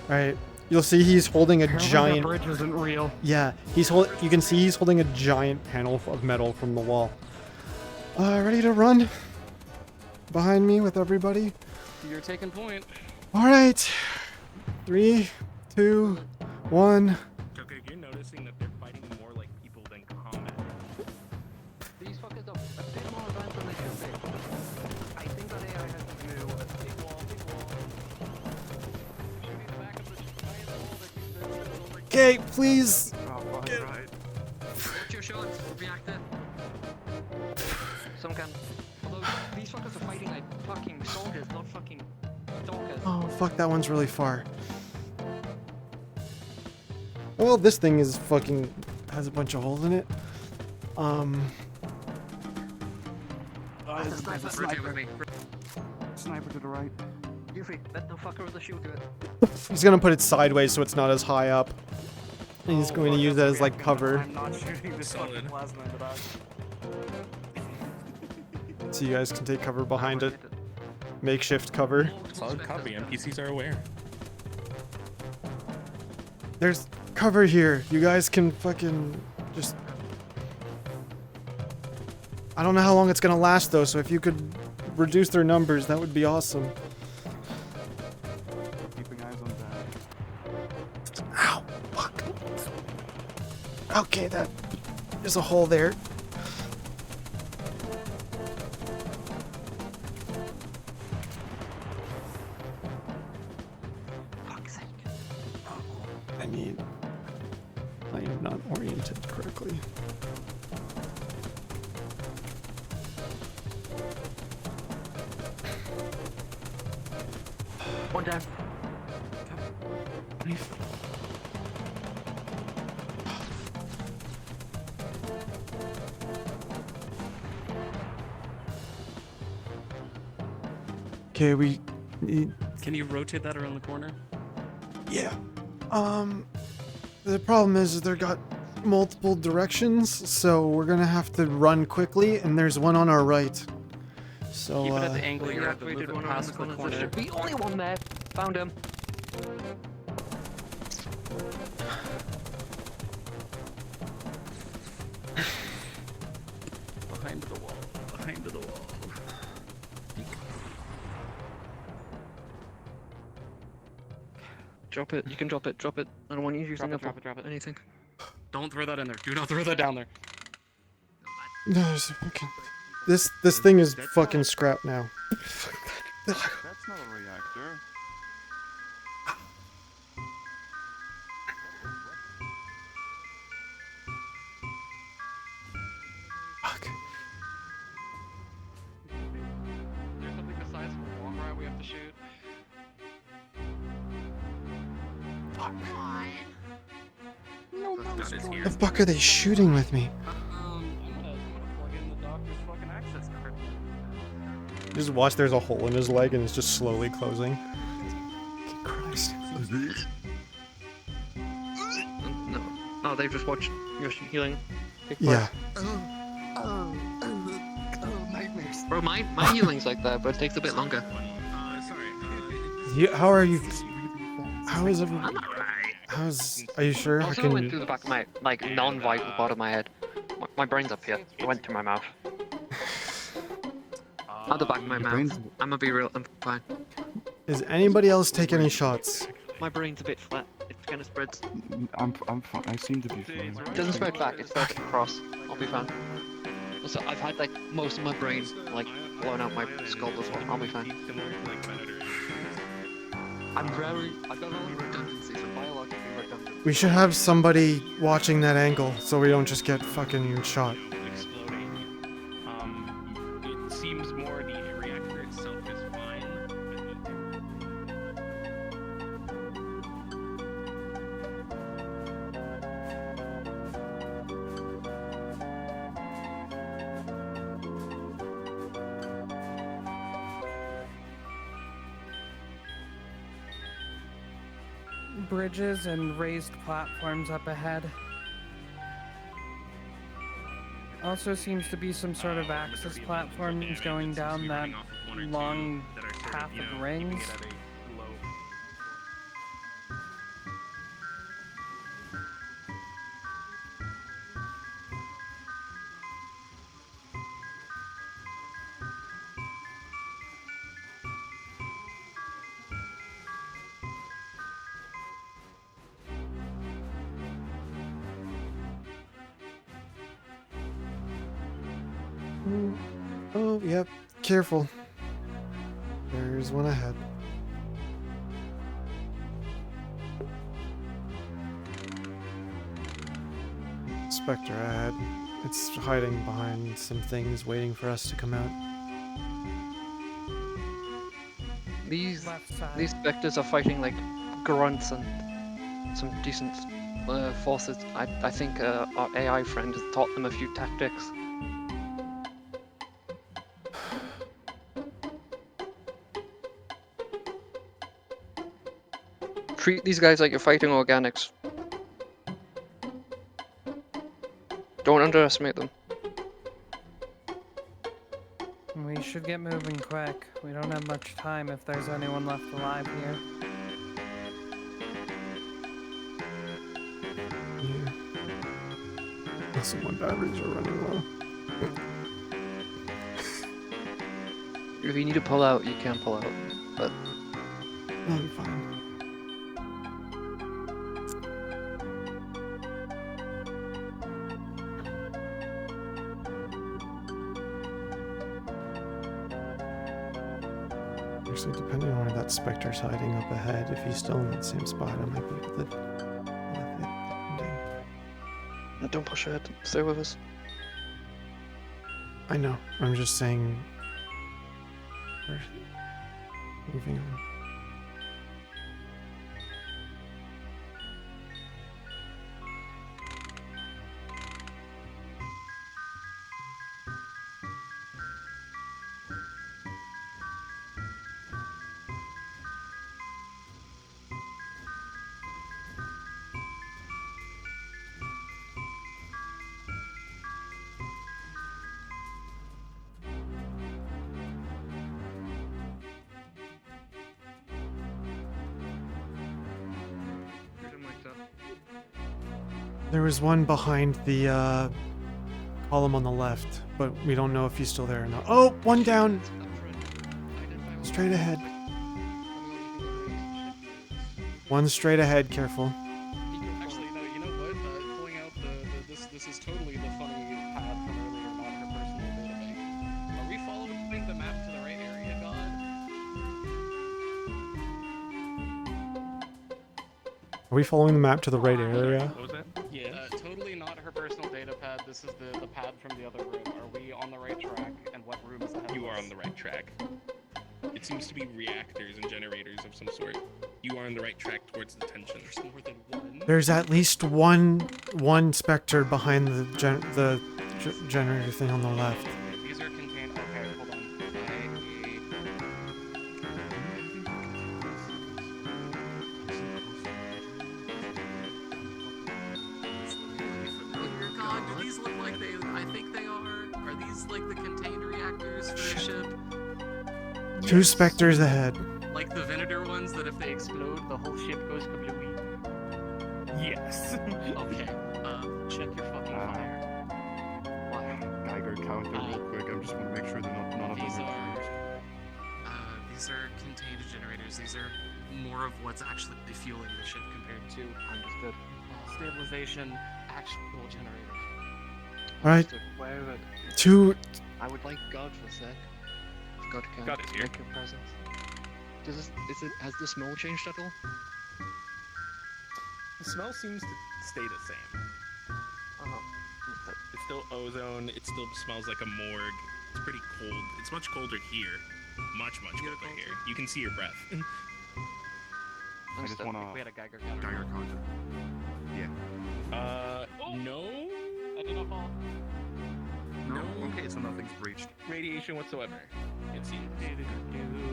[SPEAKER 1] Alright, you'll see he's holding a giant...
[SPEAKER 5] bridge isn't real.
[SPEAKER 1] Yeah, you can see he's holding a giant panel of metal from the wall. Ready to run? Behind me with everybody?
[SPEAKER 6] You're taking point.
[SPEAKER 1] Alright. 3, 2, 1.
[SPEAKER 3] Okay, you're noticing that they're fighting more like people than combat.
[SPEAKER 2] These fuckers are a bit more advanced than they should be.
[SPEAKER 5] I think that AI has to do a big wall,
[SPEAKER 6] Should be the back of the giant wall that you built over.
[SPEAKER 1] Okay, please.
[SPEAKER 5] Oh, right.
[SPEAKER 2] What's your shots, reactor? Some kind. Although these fuckers are fighting like fucking soldiers, not fucking stalkers.
[SPEAKER 1] Oh, fuck, that one's really far. Well, this thing is fucking... has a bunch of holes in it.
[SPEAKER 5] There's a
[SPEAKER 2] Rotate with
[SPEAKER 5] sniper.
[SPEAKER 2] me.
[SPEAKER 5] Sniper to the right.
[SPEAKER 2] Yuffie, let the fucker with the shield do it.
[SPEAKER 1] He's gonna put it sideways so it's not as high up. And he's going to use that as, like, cover.
[SPEAKER 5] I'm not shooting this
[SPEAKER 3] Solid.
[SPEAKER 5] fucking plasma into that.
[SPEAKER 1] So you guys can take cover behind it. Makeshift cover.
[SPEAKER 3] Solid copy, NPCs are aware.
[SPEAKER 1] There's cover here. You guys can fucking just... I don't know how long it's gonna last though, so if you could reduce their numbers, that would be awesome.
[SPEAKER 5] Keeping eyes on that.
[SPEAKER 1] Ow! Fuck. Okay, there's a hole there.
[SPEAKER 2] Fuck's sake.
[SPEAKER 1] I mean, I am not oriented correctly.
[SPEAKER 2] One down.
[SPEAKER 1] Okay, we need...
[SPEAKER 6] Can you rotate that around the corner?
[SPEAKER 1] Yeah. The problem is they've got multiple directions, so we're gonna have to run quickly, and there's one on our right. So,
[SPEAKER 6] Keep it at the angle you're at, but
[SPEAKER 2] We
[SPEAKER 6] move
[SPEAKER 2] did
[SPEAKER 6] it
[SPEAKER 2] one around
[SPEAKER 6] past
[SPEAKER 2] the
[SPEAKER 6] the
[SPEAKER 2] corner. There
[SPEAKER 6] corner.
[SPEAKER 2] should be only one there. Found him.
[SPEAKER 6] Behind the wall. Behind the wall.
[SPEAKER 2] Drop it. You can drop it. Drop it. I don't want you using
[SPEAKER 6] Drop it, drop it.
[SPEAKER 2] anything.
[SPEAKER 6] Don't throw that in there. Do not throw that down there.
[SPEAKER 1] no, there's... Okay. This thing is fucking scrap now.
[SPEAKER 5] That's not a reactor.
[SPEAKER 1] Fuck.
[SPEAKER 6] There's something the size of a wall right we have to shoot.
[SPEAKER 3] God is here.
[SPEAKER 1] The fuck are they shooting with me?
[SPEAKER 6] I'm gonna plug in the doctor's fucking access card.
[SPEAKER 1] Just watch, there's a hole in his leg and it's just slowly closing. Christ.
[SPEAKER 2] No. Oh, they've just watched your healing.
[SPEAKER 1] Yeah.
[SPEAKER 5] Nightmares.
[SPEAKER 2] Bro, my healing's like that, but it takes a bit longer.
[SPEAKER 3] Sorry.
[SPEAKER 1] How are you?
[SPEAKER 5] It's really fast.
[SPEAKER 1] How is everyone?
[SPEAKER 2] I'm alright.
[SPEAKER 1] Are you sure? I
[SPEAKER 2] Also, it went through
[SPEAKER 1] can...
[SPEAKER 2] the back of my, like, non-vital part of my head. My brain's up here. It went through my mouth. At the back of my
[SPEAKER 5] Your
[SPEAKER 2] mouth.
[SPEAKER 5] brain's-
[SPEAKER 2] I'm gonna be real. I'm fine.
[SPEAKER 1] Is anybody else take any shots?
[SPEAKER 2] My brain's a bit flat. It kind of spreads.
[SPEAKER 5] I'm fine. I seem to be fine.
[SPEAKER 2] It doesn't spread back. It spreads across. I'll be fine. Also, I've had like most of my brain like blown out my skull before. I'll be fine.
[SPEAKER 5] I don't know redundancies are biologically redundant.
[SPEAKER 1] We should have somebody watching that angle so we don't just get fucking shot.
[SPEAKER 3] Exploding. It seems more the reactor itself is fine, but
[SPEAKER 4] Bridges and raised platforms up ahead. Also seems to be some sort of access platforms going down that long path of rings.
[SPEAKER 1] Oh, yep. Careful. There's one ahead. Spectre ahead. It's hiding behind some things, waiting for us to come out.
[SPEAKER 2] These
[SPEAKER 4] Left side.
[SPEAKER 2] these specters are fighting like grunts and some decent forces. I think our AI friend has taught them a few tactics. Treat these guys like you're fighting organics. Don't underestimate them.
[SPEAKER 4] We should get moving quick. We don't have much time if there's anyone left alive here.
[SPEAKER 1] Yeah. Listen, my batteries are running low.
[SPEAKER 2] If you need to pull out, you can pull out. But
[SPEAKER 1] I'll be fine. Actually, depending on where that Spectre's hiding up ahead, if he's still in that same spot, I might be able to lift it.
[SPEAKER 2] don't push ahead. Stay with us.
[SPEAKER 1] I know. I'm just saying. We're moving on. There was one behind the column on the left, but we don't know if he's still there or not. Oh, one down! Straight ahead. One straight ahead, careful.
[SPEAKER 6] Actually, no, you know what? Pulling out this is totally the funny pad from earlier, not her personal data bank. Are we following the map to the right area, God?
[SPEAKER 1] Are we following the map to the right area?
[SPEAKER 3] What was that?
[SPEAKER 6] Yeah. Totally not her personal data pad. This is the pad from the other room. Are we on the right track? And what room is ahead of
[SPEAKER 3] You are
[SPEAKER 6] us?
[SPEAKER 3] on the right track. It seems to be reactors and generators of some sort. You are on the right track towards the tension.
[SPEAKER 6] There's more than one.
[SPEAKER 1] There's at least one Spectre behind the generator thing on the left.
[SPEAKER 6] These are contained. Okay, hold on.
[SPEAKER 8] Familiar, God, do these look like they? I think they are. Are these like the contained reactors for the ship?
[SPEAKER 1] Two Spectres ahead.
[SPEAKER 8] Like the Venator ones that if they explode, the whole ship goes kablooey?
[SPEAKER 3] Yes.
[SPEAKER 8] Okay. Check your fucking fire.
[SPEAKER 5] Geiger counter real quick. I just want to make sure that none of them
[SPEAKER 8] These
[SPEAKER 5] are.
[SPEAKER 8] these are contained generators. These are more of what's actually fueling the ship compared to
[SPEAKER 2] Understood.
[SPEAKER 8] stabilization actual generators.
[SPEAKER 1] Alright,
[SPEAKER 2] Wait.
[SPEAKER 1] two.
[SPEAKER 2] I would like God for a sec. If God can
[SPEAKER 3] God is here.
[SPEAKER 2] make your presence.
[SPEAKER 6] Has the smell changed at all?
[SPEAKER 3] The smell seems to stay the same. It's still ozone. It still smells like a morgue. It's pretty cold. It's much colder here. Much colder here. You can see your breath.
[SPEAKER 5] I just wanna...
[SPEAKER 8] We had a Geiger counter.
[SPEAKER 5] Geiger counter. Yeah.
[SPEAKER 3] No.
[SPEAKER 6] I did not fall.
[SPEAKER 5] No? Okay, so nothing's breached.
[SPEAKER 3] Radiation whatsoever. It seems.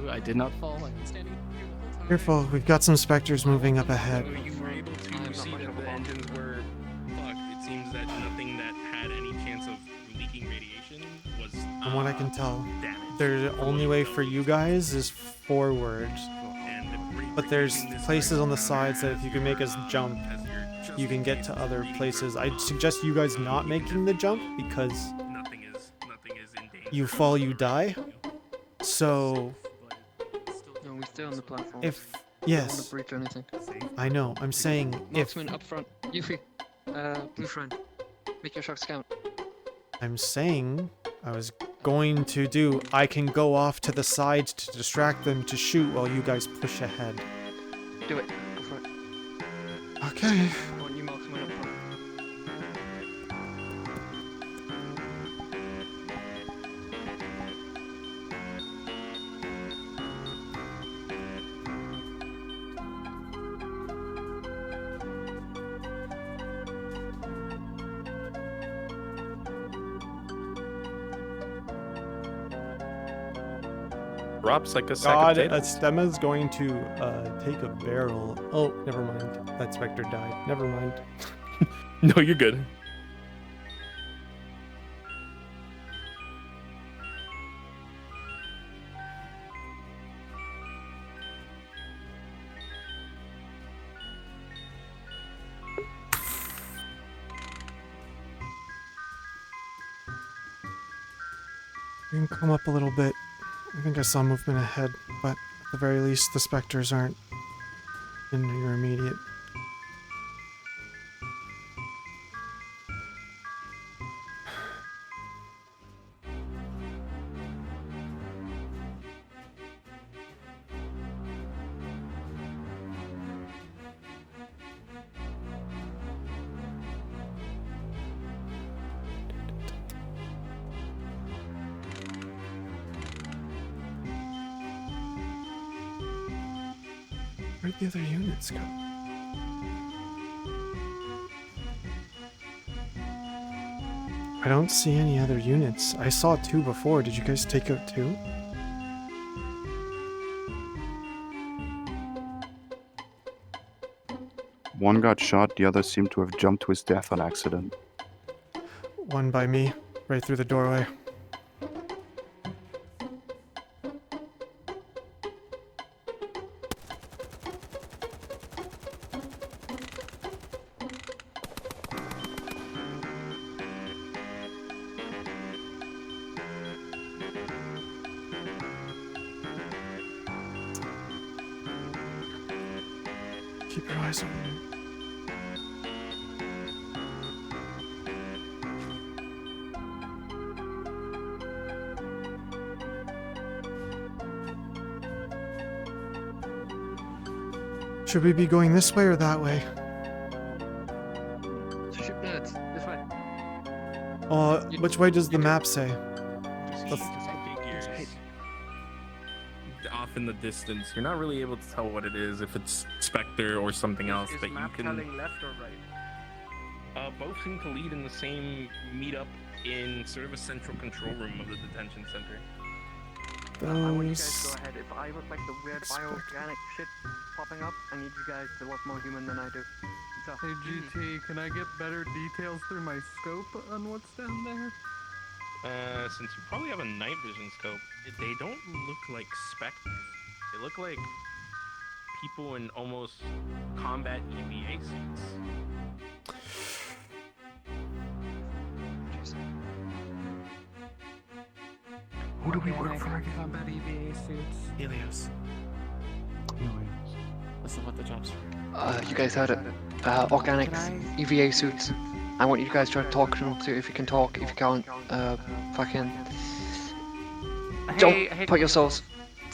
[SPEAKER 6] I did not fall. I've been standing here the whole time.
[SPEAKER 1] Careful, we've got some specters moving up ahead.
[SPEAKER 3] So you were able to see that the engines were fucked. It seems that nothing that had any chance of leaking radiation was.
[SPEAKER 1] From what I can tell,
[SPEAKER 3] damaged.
[SPEAKER 1] the only way for you guys is forward. But there's places on the sides that if you can make us jump, you can get to other places. I'd suggest you guys not making the jump because
[SPEAKER 3] Nothing is in danger.
[SPEAKER 1] you fall, you die. So
[SPEAKER 2] No, we stay on the platform.
[SPEAKER 1] if
[SPEAKER 2] I don't want
[SPEAKER 1] yes,
[SPEAKER 2] to breach anything.
[SPEAKER 1] I know. I'm saying if
[SPEAKER 2] Marksman up front. Yuffie. Blue friend. Make your shots count.
[SPEAKER 1] I'm saying I was going to do. I can go off to the side to distract them to shoot while you guys push ahead.
[SPEAKER 2] Do it. Go for it.
[SPEAKER 1] Okay.
[SPEAKER 2] I want you marksman up front.
[SPEAKER 3] Drops like a sack
[SPEAKER 1] God,
[SPEAKER 3] of potatoes.
[SPEAKER 1] Astema's going to take a barrel. Oh, never mind. That specter died. Never mind.
[SPEAKER 3] No, you're good.
[SPEAKER 1] You can come up a little bit. I think I saw movement ahead, but at the very least, the specters aren't in your immediate. Where'd the other units go? I don't see any other units. I saw 2 before. Did you guys take out 2?
[SPEAKER 5] One got shot, the other seemed to have jumped to his death on accident.
[SPEAKER 1] One by me, right through the doorway. Keep your eyes on me. Should we be going this way or that way?
[SPEAKER 2] Shoot nerds. This way.
[SPEAKER 1] Which way does the map say?
[SPEAKER 3] Figures off in the distance. You're not really able to tell what it is, if it's Spectre or something else, but you can.
[SPEAKER 4] left or right?
[SPEAKER 3] Both seem to lead in the same meetup in sort of a central control room of the detention center.
[SPEAKER 4] I want you guys
[SPEAKER 1] Those...
[SPEAKER 4] to go ahead. If I look like the weird bioorganic shit popping up, I need you guys to look more human than I do. So,
[SPEAKER 6] Hey GT, can I get better details through my scope on what's down there?
[SPEAKER 3] Since you probably have a night vision scope, they don't look like specters. They look like people in almost combat EVA suits.
[SPEAKER 5] Who do we work for again?
[SPEAKER 4] combat EVA suits.
[SPEAKER 1] Helios.
[SPEAKER 8] Listen, what the jobs for?
[SPEAKER 2] You guys heard it. Organic EVA suits. I want you guys to try to talk to them, see if you can talk. If you can't, fucking... Don't put yourselves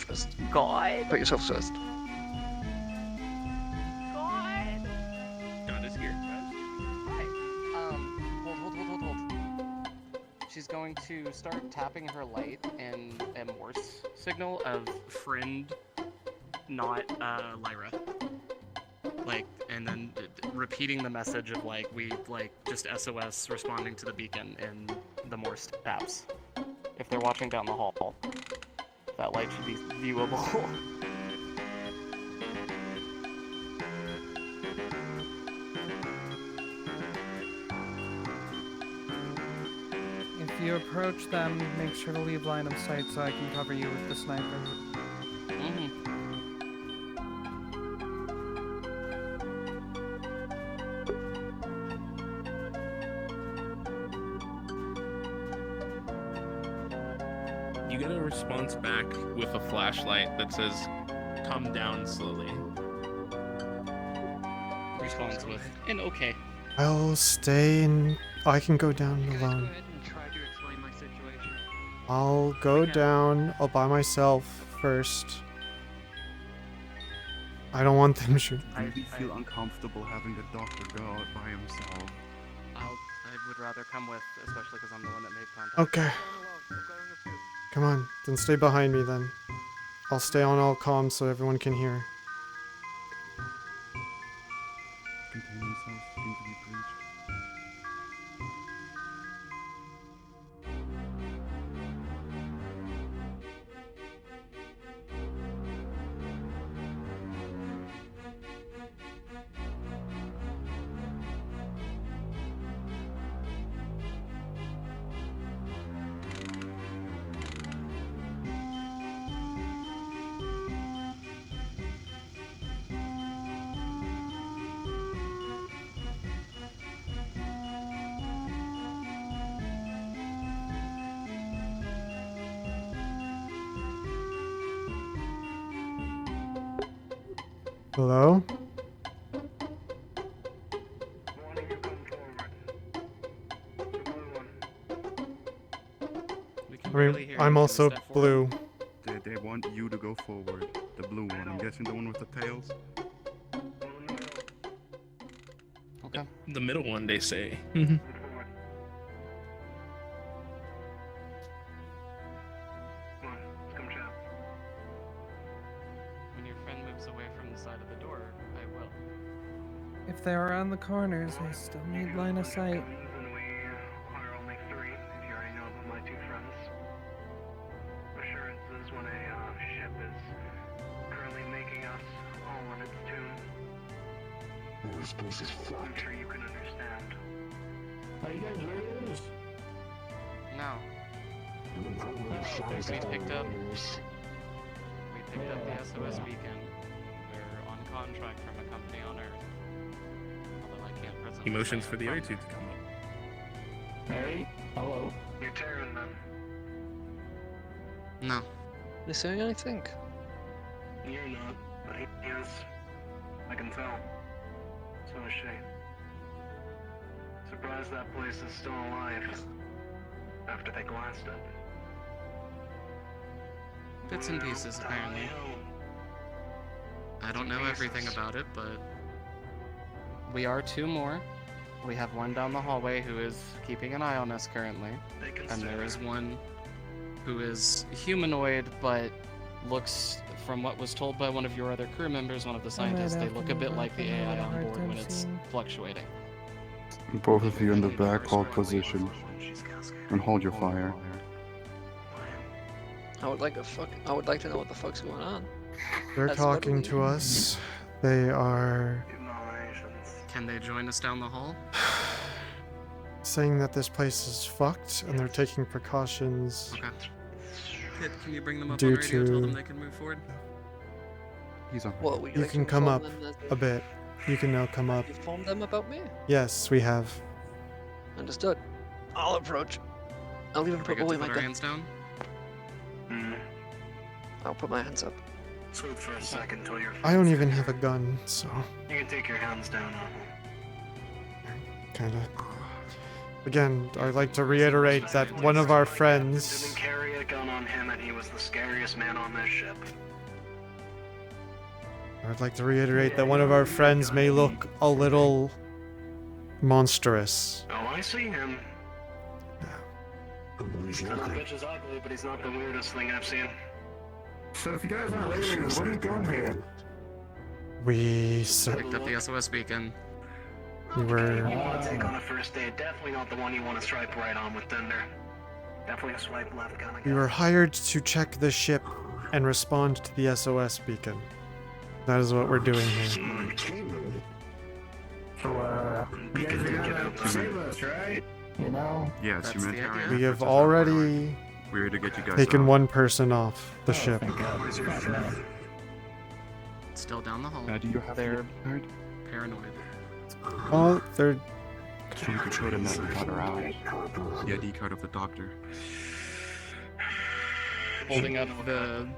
[SPEAKER 2] first.
[SPEAKER 9] God.
[SPEAKER 2] Put yourself first.
[SPEAKER 9] God.
[SPEAKER 3] God is here.
[SPEAKER 6] Hi. Hold. She's going to start tapping her light in a Morse signal of friend, not Lyra. Like, and then repeating the message of like we like just SOS responding to the beacon in the Morse taps. If they're watching down the hall, that light should be viewable.
[SPEAKER 4] If you approach them, make sure to leave line of sight so I can cover you with the sniper.
[SPEAKER 6] Mm-hmm.
[SPEAKER 3] You get a response back with a flashlight that says, "Come down slowly."
[SPEAKER 6] Responds with an okay.
[SPEAKER 1] I'll stay and I can go down
[SPEAKER 2] Go
[SPEAKER 1] alone.
[SPEAKER 2] ahead and try to explain my situation.
[SPEAKER 1] I'll go down all by myself first. I don't want them shooting.
[SPEAKER 5] Do you feel uncomfortable having the doctor go out by himself?
[SPEAKER 6] I would rather come with, especially because I'm the one that made contact.
[SPEAKER 1] Okay, come on, then stay behind me then. I'll stay on all comms so everyone can hear.
[SPEAKER 5] Contain yourself, seem to be breached.
[SPEAKER 1] Hello?
[SPEAKER 7] Wanting you come forward. The blue one.
[SPEAKER 6] We can
[SPEAKER 1] I
[SPEAKER 6] barely
[SPEAKER 1] mean,
[SPEAKER 6] hear
[SPEAKER 1] I'm
[SPEAKER 6] you.
[SPEAKER 1] also
[SPEAKER 6] Step forward.
[SPEAKER 1] blue.
[SPEAKER 5] They want you to go forward. The blue one. I'm guessing the one with the tails.
[SPEAKER 6] Okay.
[SPEAKER 3] The middle one, they say.
[SPEAKER 7] Forward. Come on, let's come chat.
[SPEAKER 6] When your friend moves away from the side of the door, I will.
[SPEAKER 4] If they're around the corners, I still need line of sight.
[SPEAKER 7] And we are only three, if you already know about my two friends. Assurances when a ship is currently making us all on its tune.
[SPEAKER 10] This place is
[SPEAKER 7] I'm
[SPEAKER 10] fucked.
[SPEAKER 7] sure you can understand.
[SPEAKER 10] Are you guys ready for this?
[SPEAKER 6] No.
[SPEAKER 10] You can probably shout
[SPEAKER 6] We
[SPEAKER 10] out
[SPEAKER 6] picked up-
[SPEAKER 10] orders.
[SPEAKER 6] We picked up the SOS beacon. We're on contract from a company on Earth. Although I can't presently
[SPEAKER 3] Emotions
[SPEAKER 6] say
[SPEAKER 3] for the
[SPEAKER 6] I'm
[SPEAKER 3] other
[SPEAKER 6] from
[SPEAKER 3] two to
[SPEAKER 6] there.
[SPEAKER 3] come up.
[SPEAKER 10] Hey, hello.
[SPEAKER 7] You're Terran then.
[SPEAKER 6] No.
[SPEAKER 2] They saying anything?
[SPEAKER 7] You're not, but he is. I can tell. So is she. Surprised that place is still alive. After they glassed it.
[SPEAKER 6] Bits and pieces, apparently. I don't know everything about it, but we are two more. We have one down the hallway who is keeping an eye on us currently, and there is one who is humanoid but looks, from what was told by one of your other crew members, one of the scientists, they look a bit like the AI on board when it's fluctuating.
[SPEAKER 5] Both of you in the back, hold position. And hold your fire.
[SPEAKER 2] I would like to know what the fuck's going on.
[SPEAKER 1] They're
[SPEAKER 2] That's
[SPEAKER 1] talking
[SPEAKER 2] literally-
[SPEAKER 1] to us. They are
[SPEAKER 6] Can they join us down the hall?
[SPEAKER 1] saying that this place is fucked and they're taking precautions.
[SPEAKER 6] Okay. Kid, can you bring them up
[SPEAKER 1] Due
[SPEAKER 6] on radio? Tell them
[SPEAKER 1] to-
[SPEAKER 6] they can move forward.
[SPEAKER 5] He's on.
[SPEAKER 2] What, we
[SPEAKER 1] You
[SPEAKER 2] like
[SPEAKER 1] can come
[SPEAKER 2] inform
[SPEAKER 1] up
[SPEAKER 2] them that
[SPEAKER 1] a bit. You can now come up.
[SPEAKER 2] you informed them about me?
[SPEAKER 1] Yes, we have.
[SPEAKER 2] Understood. I'll approach. I'll even
[SPEAKER 6] We
[SPEAKER 2] put
[SPEAKER 6] get
[SPEAKER 2] away
[SPEAKER 6] to
[SPEAKER 2] my
[SPEAKER 6] put our
[SPEAKER 2] gun.
[SPEAKER 6] hands down.
[SPEAKER 2] I'll put my hands up.
[SPEAKER 7] Smooth for a second till you're.
[SPEAKER 1] I don't even have a gun, so
[SPEAKER 7] You can take your hands down.
[SPEAKER 1] kinda. Again, I'd like to reiterate that one of our friends
[SPEAKER 7] Didn't carry a a gun on him, and he was the scariest man on this ship.
[SPEAKER 1] I'd like to reiterate that one of our friends may look a little monstrous.
[SPEAKER 7] Oh, I see him.
[SPEAKER 10] He's
[SPEAKER 7] Son of a
[SPEAKER 10] looking.
[SPEAKER 7] bitch is ugly, but he's not the weirdest thing I've seen.
[SPEAKER 10] So if you guys aren't leaving, what are you doing here?
[SPEAKER 1] We
[SPEAKER 8] Picked up the SOS beacon.
[SPEAKER 1] we
[SPEAKER 7] You
[SPEAKER 1] were
[SPEAKER 7] want to take on a first date? Definitely not the one you want to swipe right on with Thunder. Definitely a swipe left kind of guy.
[SPEAKER 1] we were hired to check the ship and respond to the SOS beacon. That is what we're doing here.
[SPEAKER 10] So, you guys are gonna save us, right? You know?
[SPEAKER 5] Yeah, it's
[SPEAKER 8] That's the
[SPEAKER 5] humanitarian.
[SPEAKER 8] idea.
[SPEAKER 1] We have already
[SPEAKER 5] We're here to get you guys
[SPEAKER 1] taken
[SPEAKER 5] out.
[SPEAKER 1] one person off the ship.
[SPEAKER 10] Thank God.
[SPEAKER 8] Still down the hall.
[SPEAKER 5] Do you have
[SPEAKER 6] They're-
[SPEAKER 5] the card?
[SPEAKER 8] Paranoid.
[SPEAKER 1] Oh, they're
[SPEAKER 5] So you could show them that we got her out. The ID card of the doctor.
[SPEAKER 6] Holding up the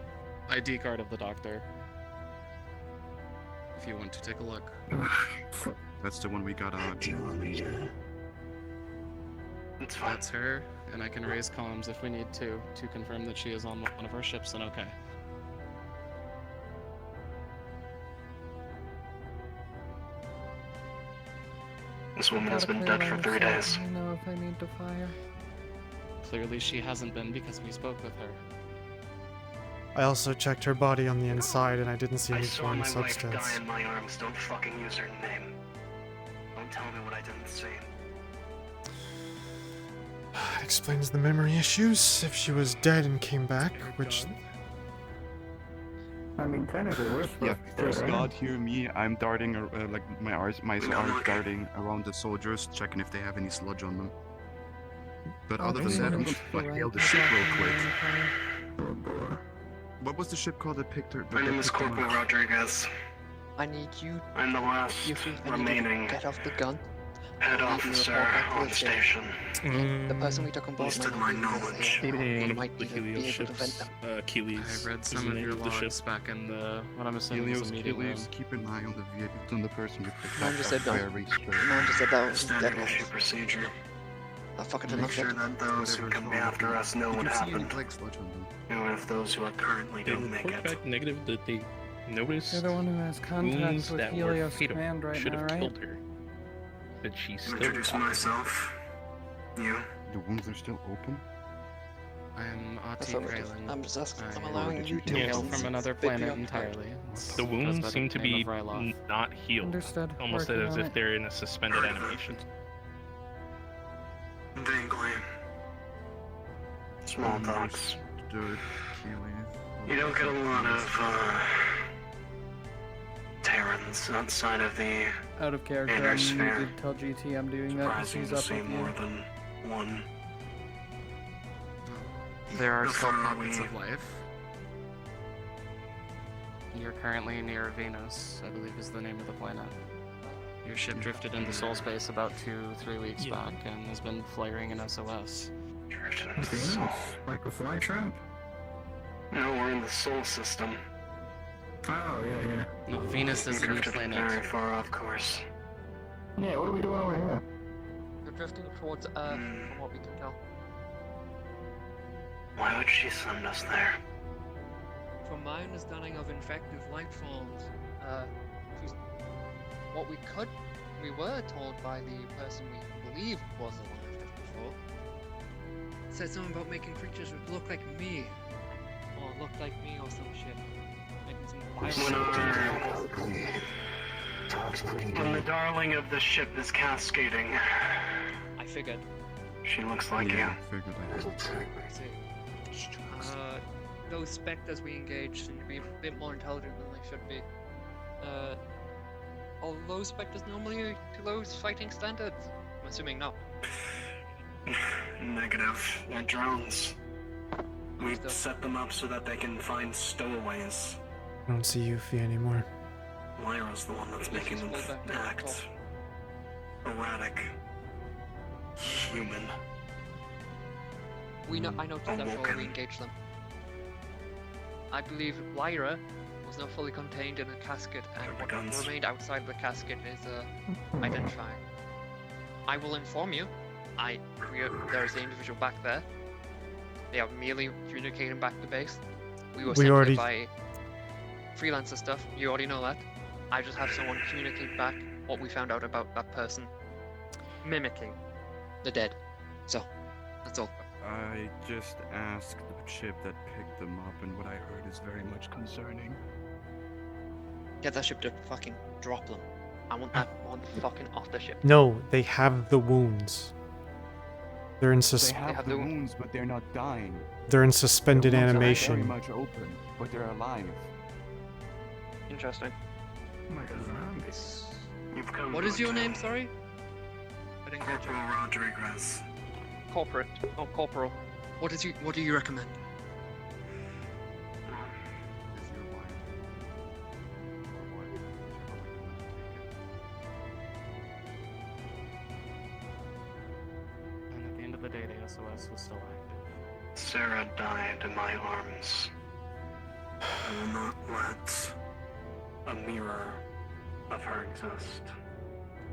[SPEAKER 6] ID card of the doctor.
[SPEAKER 8] If you want to take a look.
[SPEAKER 5] That's the one we got out.
[SPEAKER 10] Do you want me to?
[SPEAKER 7] It's fine.
[SPEAKER 6] That's her, and I can raise comms if we need to confirm that she is on one of our ships and okay.
[SPEAKER 7] This woman has
[SPEAKER 4] Gotta
[SPEAKER 7] been
[SPEAKER 4] clear
[SPEAKER 7] dead for
[SPEAKER 4] line
[SPEAKER 7] 3
[SPEAKER 4] of
[SPEAKER 7] days.
[SPEAKER 4] sight. I know if I need to fire.
[SPEAKER 6] Clearly she hasn't been because we spoke with her.
[SPEAKER 1] I also checked her body on the inside and I didn't see
[SPEAKER 7] I
[SPEAKER 1] any
[SPEAKER 7] saw
[SPEAKER 1] foreign
[SPEAKER 7] my wife die
[SPEAKER 1] substance.
[SPEAKER 7] in my arms. Don't fucking use her name. Don't tell me what I didn't see.
[SPEAKER 1] It explains the memory issues. If she was dead and came back, which
[SPEAKER 10] I mean, technically, we're
[SPEAKER 5] Yeah,
[SPEAKER 10] supposed to
[SPEAKER 5] first
[SPEAKER 10] stay, right?
[SPEAKER 5] God, hear me. I'm darting, like my eyes are darting around the soldiers, checking if they have any sludge on them. But
[SPEAKER 1] Oh,
[SPEAKER 5] other than
[SPEAKER 1] they
[SPEAKER 5] that, I'm
[SPEAKER 1] don't
[SPEAKER 5] gonna
[SPEAKER 1] feel
[SPEAKER 5] hail
[SPEAKER 1] right.
[SPEAKER 5] the ship real quick.
[SPEAKER 10] Oh, boy.
[SPEAKER 5] What was the ship called that picked her?
[SPEAKER 7] My name is Corporal Rodriguez.
[SPEAKER 2] I need you,
[SPEAKER 7] I'm the last
[SPEAKER 2] I need you
[SPEAKER 7] remaining
[SPEAKER 2] to get off the gun.
[SPEAKER 7] head
[SPEAKER 2] I need you to
[SPEAKER 7] officer
[SPEAKER 2] report back to
[SPEAKER 7] on
[SPEAKER 2] the ship.
[SPEAKER 7] station.
[SPEAKER 2] The person we took on board
[SPEAKER 7] Least
[SPEAKER 2] might
[SPEAKER 7] of
[SPEAKER 2] not
[SPEAKER 7] my
[SPEAKER 2] be with us
[SPEAKER 7] knowledge.
[SPEAKER 2] here.
[SPEAKER 3] One
[SPEAKER 2] We
[SPEAKER 3] of
[SPEAKER 2] might
[SPEAKER 3] the
[SPEAKER 2] be able
[SPEAKER 3] Helios
[SPEAKER 2] to prevent
[SPEAKER 3] ships.
[SPEAKER 2] them.
[SPEAKER 3] Achilles.
[SPEAKER 6] I read
[SPEAKER 3] is
[SPEAKER 6] some
[SPEAKER 3] the
[SPEAKER 6] of
[SPEAKER 3] name
[SPEAKER 6] your
[SPEAKER 3] the ship.
[SPEAKER 6] logs back in the what I'm assuming was
[SPEAKER 5] Helios,
[SPEAKER 6] a meeting room.
[SPEAKER 5] Helios, keep an eye on the vehicle, on the person you picked
[SPEAKER 2] Man
[SPEAKER 5] up.
[SPEAKER 2] just said
[SPEAKER 5] That's
[SPEAKER 2] no.
[SPEAKER 5] very
[SPEAKER 2] The
[SPEAKER 5] strange.
[SPEAKER 2] man just said that was
[SPEAKER 7] Standard
[SPEAKER 2] dead.
[SPEAKER 7] issue procedure.
[SPEAKER 2] I fucking did
[SPEAKER 7] Make
[SPEAKER 2] not
[SPEAKER 7] sure
[SPEAKER 2] get
[SPEAKER 7] that those who come after us know
[SPEAKER 5] Did
[SPEAKER 7] what
[SPEAKER 5] you see any
[SPEAKER 7] happened,
[SPEAKER 5] black sludge on them?
[SPEAKER 7] even if those who are currently
[SPEAKER 3] They
[SPEAKER 7] don't make
[SPEAKER 3] report
[SPEAKER 7] it.
[SPEAKER 3] back negative that they noticed
[SPEAKER 4] You're the one who has contact
[SPEAKER 3] wounds
[SPEAKER 4] with
[SPEAKER 3] that were
[SPEAKER 4] Helios
[SPEAKER 3] fatal.
[SPEAKER 4] Command right
[SPEAKER 3] Should
[SPEAKER 4] now,
[SPEAKER 3] have
[SPEAKER 4] right?
[SPEAKER 3] killed her. But she still
[SPEAKER 7] Introduce
[SPEAKER 3] got it.
[SPEAKER 7] myself. You.
[SPEAKER 5] The wounds are still open?
[SPEAKER 6] I am
[SPEAKER 2] That's
[SPEAKER 6] Ati
[SPEAKER 2] what we're doing.
[SPEAKER 6] Kraylan.
[SPEAKER 2] I'm just asking. I'm
[SPEAKER 6] I
[SPEAKER 2] allowing you to.
[SPEAKER 6] hail
[SPEAKER 2] listen.
[SPEAKER 6] from another
[SPEAKER 2] Big
[SPEAKER 6] planet
[SPEAKER 2] beyond
[SPEAKER 6] entirely. It's
[SPEAKER 3] The
[SPEAKER 6] goes
[SPEAKER 3] wounds
[SPEAKER 6] by the
[SPEAKER 3] seem to
[SPEAKER 6] name
[SPEAKER 3] be
[SPEAKER 6] of Ryloth.
[SPEAKER 3] not healed.
[SPEAKER 4] Understood.
[SPEAKER 3] Almost
[SPEAKER 4] Working
[SPEAKER 3] as
[SPEAKER 4] on
[SPEAKER 3] if
[SPEAKER 4] it.
[SPEAKER 3] they're in a suspended animation.
[SPEAKER 7] Vaguely. Small talks.
[SPEAKER 5] Understood, Achilles.
[SPEAKER 7] You don't get a lot of, Terrans outside of the
[SPEAKER 4] Out of character,
[SPEAKER 7] Inner
[SPEAKER 4] I
[SPEAKER 7] sphere.
[SPEAKER 4] need to tell GT I'm doing that because
[SPEAKER 7] surprising
[SPEAKER 4] he's
[SPEAKER 7] to
[SPEAKER 4] up
[SPEAKER 7] see
[SPEAKER 4] with
[SPEAKER 7] more
[SPEAKER 4] you.
[SPEAKER 7] than one.
[SPEAKER 6] There are
[SPEAKER 7] How
[SPEAKER 6] still
[SPEAKER 7] far are
[SPEAKER 6] pockets
[SPEAKER 7] we?
[SPEAKER 6] of life. You're currently near Venus, I believe is the name of the planet. Your ship drifted into soul space about 2-3 weeks
[SPEAKER 3] Yeah.
[SPEAKER 6] back and has been flaring in SOS.
[SPEAKER 7] Drifted into the
[SPEAKER 10] Venus?
[SPEAKER 7] soul.
[SPEAKER 10] Like a fly trap?
[SPEAKER 7] No, we're in the soul system.
[SPEAKER 10] Oh, yeah.
[SPEAKER 6] No, Venus is a new
[SPEAKER 7] Drifted very
[SPEAKER 6] planet.
[SPEAKER 7] far off course.
[SPEAKER 10] Yeah, what are we doing over here?
[SPEAKER 2] You're drifting towards Earth, from what we can tell.
[SPEAKER 7] Why would she send us there?
[SPEAKER 2] From my understanding of infective life forms, she's what we were told by the person we believe was alive just before. Said something about making creatures which look like me, or look like me, or some shit. Making some
[SPEAKER 7] When
[SPEAKER 10] Talks pretty
[SPEAKER 7] When the
[SPEAKER 10] good.
[SPEAKER 7] darling of the ship is cascading,
[SPEAKER 2] I figured.
[SPEAKER 7] she looks like
[SPEAKER 5] Yeah, figured I
[SPEAKER 10] Little trick.
[SPEAKER 2] See, those specters we engaged seem to be a bit more intelligent than they should be. Are those specters normally to those fighting standards? I'm assuming not.
[SPEAKER 7] you. Negative. They're drones. We've set them up so that they can find stowaways.
[SPEAKER 1] I don't see Yuffie anymore.
[SPEAKER 7] Lyra's the one that's making them act erratic. Human.
[SPEAKER 2] I noticed that before we engaged them. I believe Lyra was not fully contained in a casket, and what
[SPEAKER 7] Guns.
[SPEAKER 2] remained outside the casket is identifying. I will inform you. There's the individual back there. They are merely communicating back to base. We were
[SPEAKER 1] We
[SPEAKER 2] sent
[SPEAKER 1] already-
[SPEAKER 2] here by freelancer stuff. You already know that. I just have someone communicate back what we found out about that person mimicking the dead. So, that's all.
[SPEAKER 5] I just asked the ship that picked them up, and what I heard is very much concerning.
[SPEAKER 2] Get that ship to fucking drop them. I want that one fucking off the ship.
[SPEAKER 1] No, they have the wounds. They're in
[SPEAKER 5] They have
[SPEAKER 2] have
[SPEAKER 5] the
[SPEAKER 2] the-
[SPEAKER 5] wounds, but they're not dying.
[SPEAKER 1] they're in suspended
[SPEAKER 5] Their wounds are
[SPEAKER 1] animation.
[SPEAKER 5] very much open, but they're alive.
[SPEAKER 2] Interesting.
[SPEAKER 10] Like a zombie.
[SPEAKER 7] You've come
[SPEAKER 2] What
[SPEAKER 7] to
[SPEAKER 2] is your
[SPEAKER 7] a
[SPEAKER 2] name,
[SPEAKER 7] town.
[SPEAKER 2] sorry? I didn't catch
[SPEAKER 7] Corporal
[SPEAKER 2] it.
[SPEAKER 7] Rodriguez.
[SPEAKER 2] Corporate. Oh, corporal. What do you recommend?
[SPEAKER 6] And at the end of the day, the SOS was still active.
[SPEAKER 7] Sarah died in my arms. I will not let a mirror of her exist.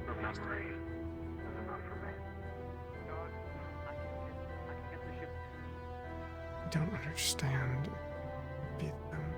[SPEAKER 7] Her memory is enough for me.
[SPEAKER 1] I don't understand. Beat them.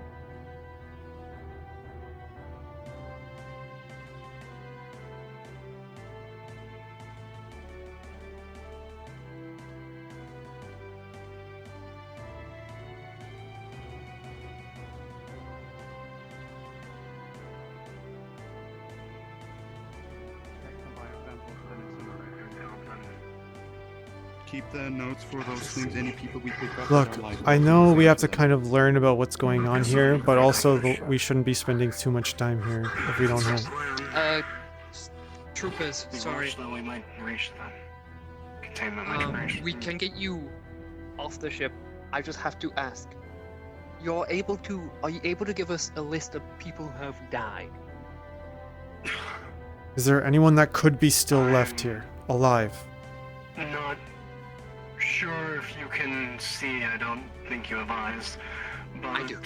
[SPEAKER 5] Keep the notes for those things, any people we pick up.
[SPEAKER 1] Look,
[SPEAKER 5] that are alive.
[SPEAKER 1] I know we have to kind of learn about what's going on here, but also we shouldn't be spending too much time here if we don't have.
[SPEAKER 2] Troopers, sorry.
[SPEAKER 7] Though we might reach them. Containment information.
[SPEAKER 2] We can get you off the ship. I just have to ask. Are you able to give us a list of people who have died?
[SPEAKER 1] Is there anyone that could be still left here, alive?
[SPEAKER 7] Not sure if you can see. I don't think you have eyes. But
[SPEAKER 2] I do.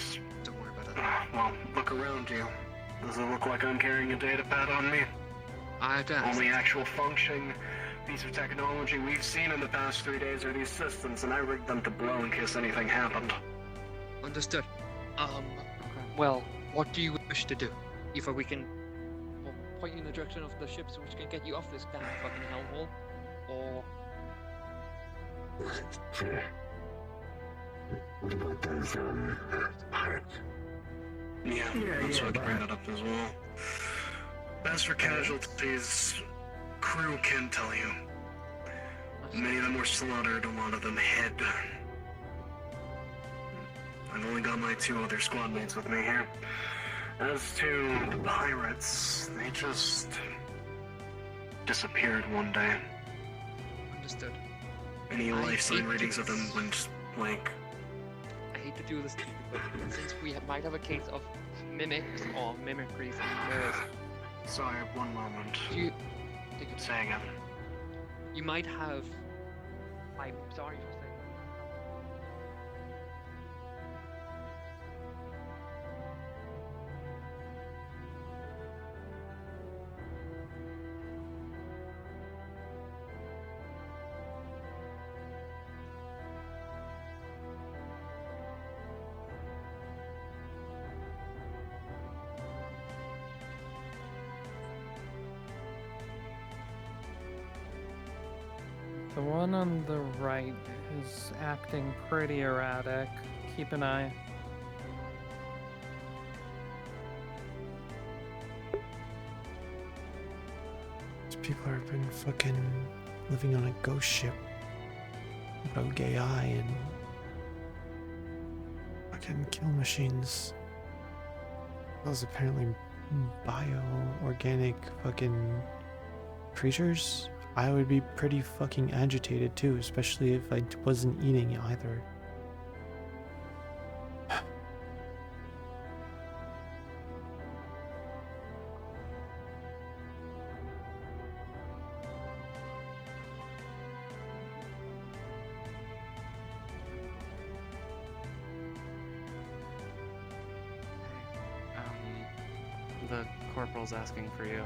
[SPEAKER 2] Don't worry about it.
[SPEAKER 7] Well, look around you. Does it look like I'm carrying a data pad on me?
[SPEAKER 2] I don't.
[SPEAKER 7] Only actual functioning piece of technology we've seen in the past 3 days are these systems, and I rigged them to blow in case anything happened.
[SPEAKER 2] Understood. Well, what do you wish to do? Either we can point you in the direction of the ships which can get you off this damn fucking hellhole, or...
[SPEAKER 7] Yeah, that's what I bring that up as well. As for casualties, crew can tell you. Many of them were slaughtered, a lot of them hid. I've only got my 2 other squad mates with me here. As to the pirates, they just disappeared one day.
[SPEAKER 2] Understood.
[SPEAKER 7] Any
[SPEAKER 2] I
[SPEAKER 7] life sign
[SPEAKER 2] hate
[SPEAKER 7] readings of them
[SPEAKER 2] this.
[SPEAKER 7] went blank.
[SPEAKER 2] I hate to do this to you, but since we might have a case of mimics or mimicry from mirrors,
[SPEAKER 7] Sorry, 1 moment.
[SPEAKER 2] you
[SPEAKER 7] Say again.
[SPEAKER 2] you might have... I'm sorry for saying...
[SPEAKER 4] The one on the right is acting pretty erratic. Keep an eye.
[SPEAKER 1] These people have been fucking living on a ghost ship without gay eye and fucking kill machines. Those apparently bio-organic fucking creatures. I would be pretty fucking agitated too, especially if I wasn't eating either.
[SPEAKER 6] The corporal's asking for you.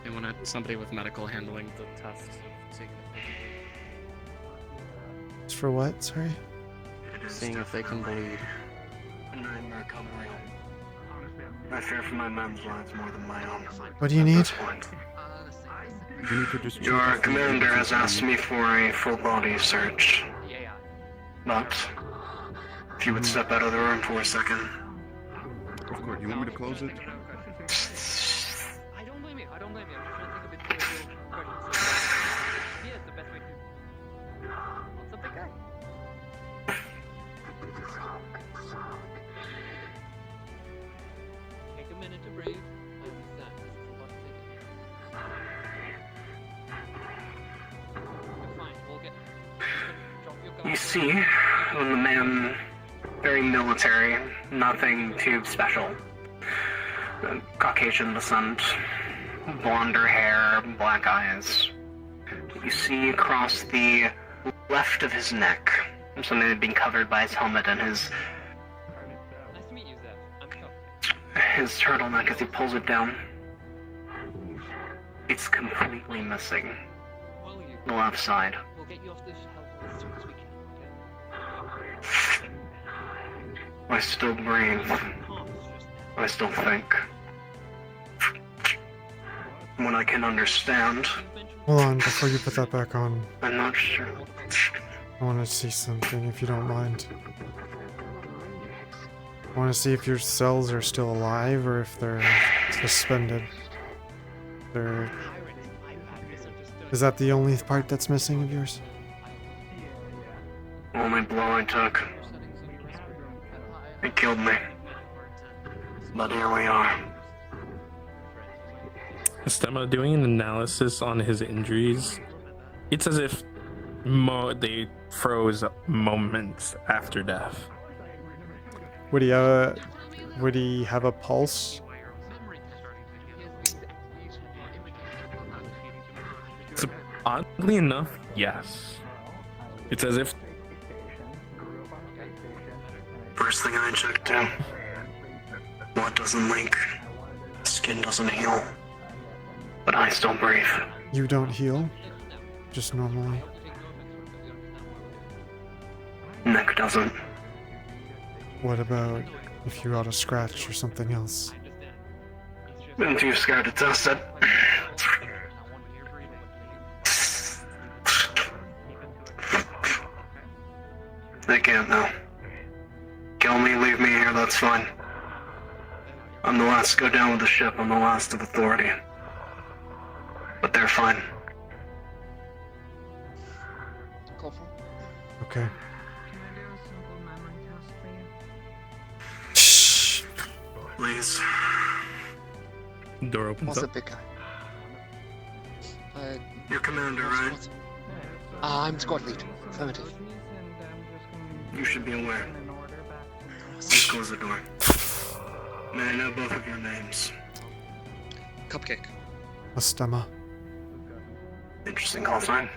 [SPEAKER 6] They wanted somebody with medical handling the test of taking a picture.
[SPEAKER 1] It's for what? Sorry?
[SPEAKER 6] seeing if they can bleed.
[SPEAKER 7] And I'm recovering. I fear for my men's lives more than my own.
[SPEAKER 1] What do you
[SPEAKER 7] At
[SPEAKER 1] need?
[SPEAKER 7] this point.
[SPEAKER 5] You need to just check
[SPEAKER 7] Your
[SPEAKER 5] if the
[SPEAKER 7] commander
[SPEAKER 5] evidence
[SPEAKER 7] has
[SPEAKER 5] is
[SPEAKER 7] asked
[SPEAKER 5] ready.
[SPEAKER 7] me for a full body search. But if you would step out of the room for a second.
[SPEAKER 5] Of course, you want me to close it?
[SPEAKER 2] I don't blame you. I don't blame you. I'm just trying to think of it through a real question. Yeah, it's the best way to. What's up, big guy? Take a minute to breathe. I understand. This is a lot of thinking. You're fine. We'll get. Drop your guard.
[SPEAKER 7] You see, when the man, very military, nothing too special. Caucasian descent, blonder hair, black eyes. You see across the left of his neck, something that had been covered by his helmet and
[SPEAKER 2] Nice to meet you, Zev. I'm Chuck.
[SPEAKER 7] his turtleneck as he pulls it down. It's completely missing.
[SPEAKER 2] Well, you.
[SPEAKER 7] The left side.
[SPEAKER 2] We'll get you off this hell as soon as we can. Okay?
[SPEAKER 7] I still breathe. I still think. When I can understand,
[SPEAKER 1] Hold on, before you put that back on,
[SPEAKER 7] I'm not sure.
[SPEAKER 1] I want to see something, if you don't mind. I want to see if your cells are still alive or if they're suspended. They're... Is that the only part that's missing of yours?
[SPEAKER 7] Only blow I took. It killed me. But here we are.
[SPEAKER 3] Astema, doing an analysis on his injuries, it's as if they froze moments after death.
[SPEAKER 1] Would he have a pulse?
[SPEAKER 3] So, oddly enough, yes. It's as if
[SPEAKER 7] First thing I checked too. Blood doesn't leak. Skin doesn't heal. But I still breathe.
[SPEAKER 1] You don't heal? Just normally?
[SPEAKER 7] Neck doesn't.
[SPEAKER 1] What about if you got a scratch or something else?
[SPEAKER 7] Been too scared to test it. They can't now. Kill me, leave me here, that's fine. I'm the last to go down with the ship, I'm the last of authority. But they're fine.
[SPEAKER 2] Corporal.
[SPEAKER 1] Okay.
[SPEAKER 7] Please.
[SPEAKER 3] door opens
[SPEAKER 2] What's
[SPEAKER 3] up.
[SPEAKER 2] up, big guy?
[SPEAKER 7] Your commander, right?
[SPEAKER 2] I'm squad lead. Affirmative.
[SPEAKER 7] You should be aware. Please close the door. May I know both of your names?
[SPEAKER 2] Cupcake.
[SPEAKER 1] Astema.
[SPEAKER 7] Interesting call sign.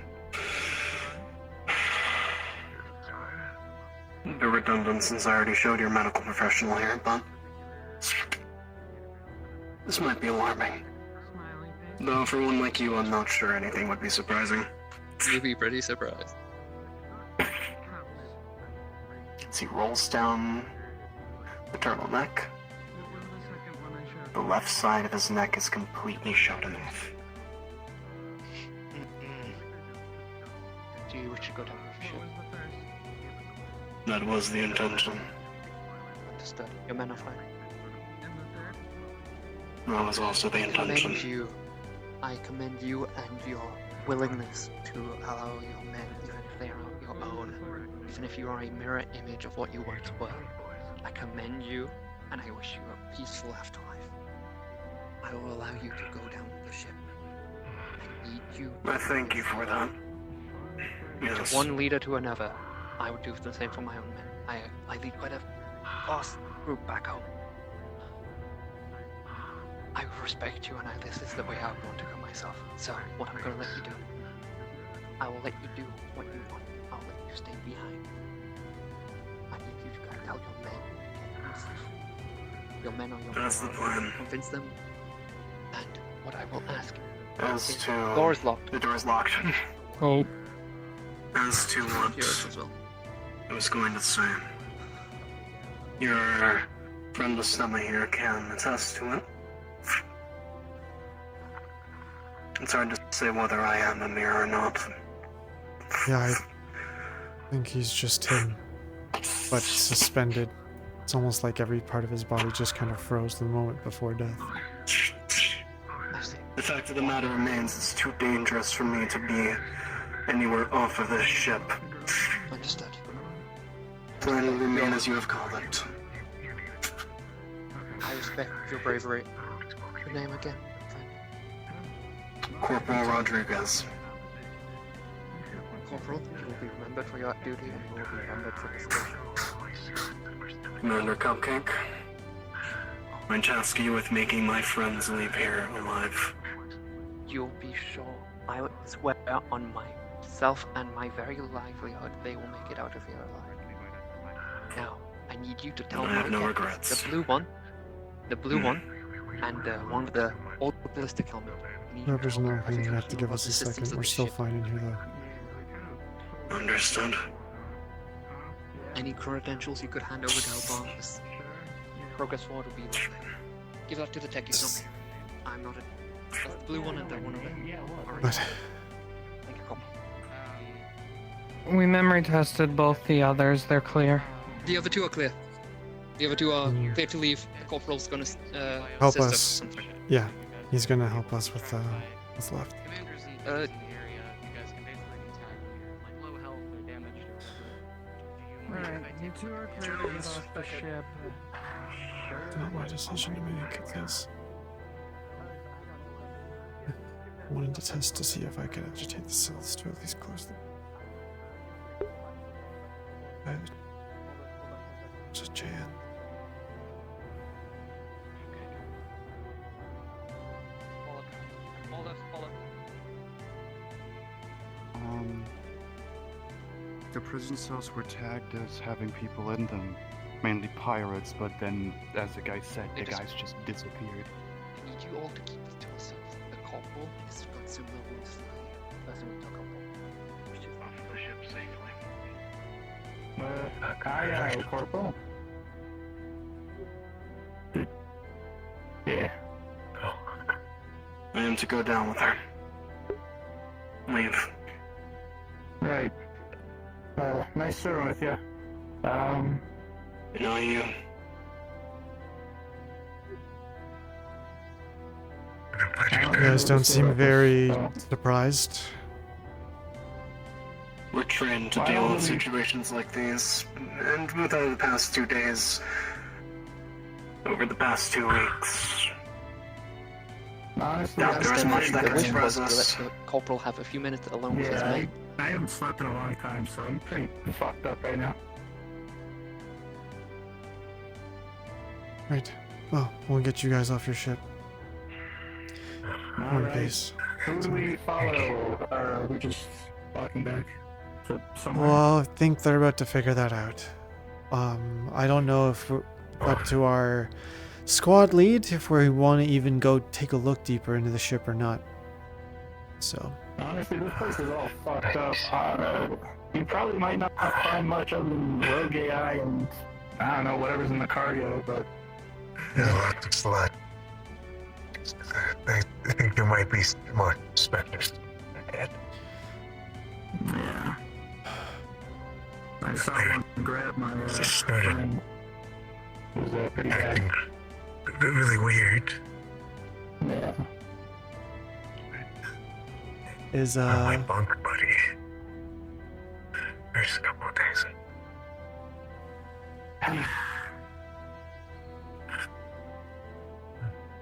[SPEAKER 7] A bit redundant since I already showed your medical professional here, but this might be alarming. Though for one like you, I'm not sure anything would be surprising.
[SPEAKER 2] You'd be pretty surprised.
[SPEAKER 7] As he rolls down the turtleneck, the left side of his neck is completely shut off.
[SPEAKER 2] Do you wish to go down with the ship?
[SPEAKER 7] That was the intention.
[SPEAKER 2] Understood. Your men are fine.
[SPEAKER 7] That was also the intention.
[SPEAKER 2] I commend you and your willingness to allow your men, even if they are not your own, even if you are a mirror image of what you once were. I commend you, and I wish you a peaceful afterlife. I will allow you to go down with the ship. I need you.
[SPEAKER 7] I thank you for that. Yes.
[SPEAKER 2] One leader to another. I would do the same for my own men. I lead quite a vast group back home. I respect you, and this is the way I want to go myself. So, what I'm going to let you do, I will let you do what you want. I'll let you stay behind. I need you to go tell your men to get peace. Your men are your
[SPEAKER 7] That's the plan.
[SPEAKER 2] Convince them. And what I will ask
[SPEAKER 7] As
[SPEAKER 2] is,
[SPEAKER 7] to...
[SPEAKER 2] the door is locked.
[SPEAKER 7] The door is locked.
[SPEAKER 3] Oh,
[SPEAKER 7] As to
[SPEAKER 2] Yours
[SPEAKER 7] what
[SPEAKER 2] as well.
[SPEAKER 7] I was going to say, your friend Astema here can attest to it. It's hard to say whether I am a mirror or not.
[SPEAKER 1] Yeah, I think he's just him, but suspended. It's almost like every part of his body just kind of froze the moment before death.
[SPEAKER 7] The fact of the matter remains, it's too dangerous for me to be anywhere off of this ship.
[SPEAKER 2] Understood.
[SPEAKER 7] Plan will remain as you have called it.
[SPEAKER 2] I respect your bravery. Your name again, friend?
[SPEAKER 7] Corporal Rodriguez.
[SPEAKER 2] Corporal, you will be remembered for your duty and you will be remembered for this station.
[SPEAKER 7] Commander Cupcake, I task you with making my friends leave here alive.
[SPEAKER 2] You'll be sure. I swear on myself and my very livelihood they will make it out of here alive. Now, I need you to tell
[SPEAKER 7] I
[SPEAKER 2] me
[SPEAKER 7] have no
[SPEAKER 2] again,
[SPEAKER 7] regrets.
[SPEAKER 2] the blue one, and the one with the old ballistic helmet. I need you to
[SPEAKER 1] Whoever's
[SPEAKER 2] tell me
[SPEAKER 1] not
[SPEAKER 2] everything
[SPEAKER 1] you have
[SPEAKER 2] you
[SPEAKER 1] to
[SPEAKER 2] know
[SPEAKER 1] give
[SPEAKER 2] about
[SPEAKER 1] us
[SPEAKER 2] the
[SPEAKER 1] a
[SPEAKER 2] systems
[SPEAKER 1] second.
[SPEAKER 2] of
[SPEAKER 1] We're
[SPEAKER 2] the
[SPEAKER 1] still
[SPEAKER 2] ship.
[SPEAKER 1] fine in here though.
[SPEAKER 7] Understood.
[SPEAKER 2] Any credentials you could hand over to help on this progress forward would be lovely. Give that to the techies, not me. I'm not a... That's the blue one and the one over there. Alright.
[SPEAKER 1] But
[SPEAKER 2] Thank you, Corporal.
[SPEAKER 4] We memory tested both the others. They're clear.
[SPEAKER 2] The other two are clear. The other two are clear to leave. The corporal's gonna
[SPEAKER 1] help
[SPEAKER 2] assist
[SPEAKER 1] us.
[SPEAKER 2] with something.
[SPEAKER 1] Yeah, he's gonna help us with what's left.
[SPEAKER 6] Commanders in the area, you guys can basically tag here, like low health or damage or whatever.
[SPEAKER 4] Alright, you two are clear to get off the ship.
[SPEAKER 1] It's not my decision to make this. I wanted to test to see if I could agitate the cells to at least close them. It's a Jan.
[SPEAKER 5] The prison cells were tagged as having people in them, mainly pirates, but then, as the guy said, the guys just disappeared.
[SPEAKER 2] I need you all to keep this to yourself. The corporal has got similar wounds to the person we took up. We should off the ship safely.
[SPEAKER 10] Aye, Corporal. Yeah.
[SPEAKER 7] I am to go down with her. Leave.
[SPEAKER 10] Right. Nice serving with you.
[SPEAKER 7] You know you.
[SPEAKER 1] You guys don't seem very surprised.
[SPEAKER 7] We're trained to deal with situations like these, and within the past 2 days, over the past 2 weeks,
[SPEAKER 10] Honestly,
[SPEAKER 7] doubt there was much that could surprise us.
[SPEAKER 2] The corporal have a few minutes alone with his
[SPEAKER 10] yeah,
[SPEAKER 2] mate.
[SPEAKER 10] I haven't slept in a long time, so I'm pretty fucked up right now.
[SPEAKER 1] Right. Well, we'll get you guys off your ship. One
[SPEAKER 10] Alright.
[SPEAKER 1] piece.
[SPEAKER 10] Who do we follow? Or are we just walking back to somewhere?
[SPEAKER 1] Well, I think they're about to figure that out. I don't know if we're up to our squad lead, if we want to even go take a look deeper into the ship or not. So.
[SPEAKER 10] Honestly, this place is all fucked up. You probably might not find much other than rogue AI and, I don't know, whatever's in the cargo, but...
[SPEAKER 9] Yeah, looks like I think there might be some more specters ahead.
[SPEAKER 10] Yeah. I saw one grab my
[SPEAKER 9] Just started
[SPEAKER 10] friend. It was pretty bad.
[SPEAKER 9] acting really weird.
[SPEAKER 10] Yeah.
[SPEAKER 1] Is,
[SPEAKER 9] My bunk buddy. There's a couple of days.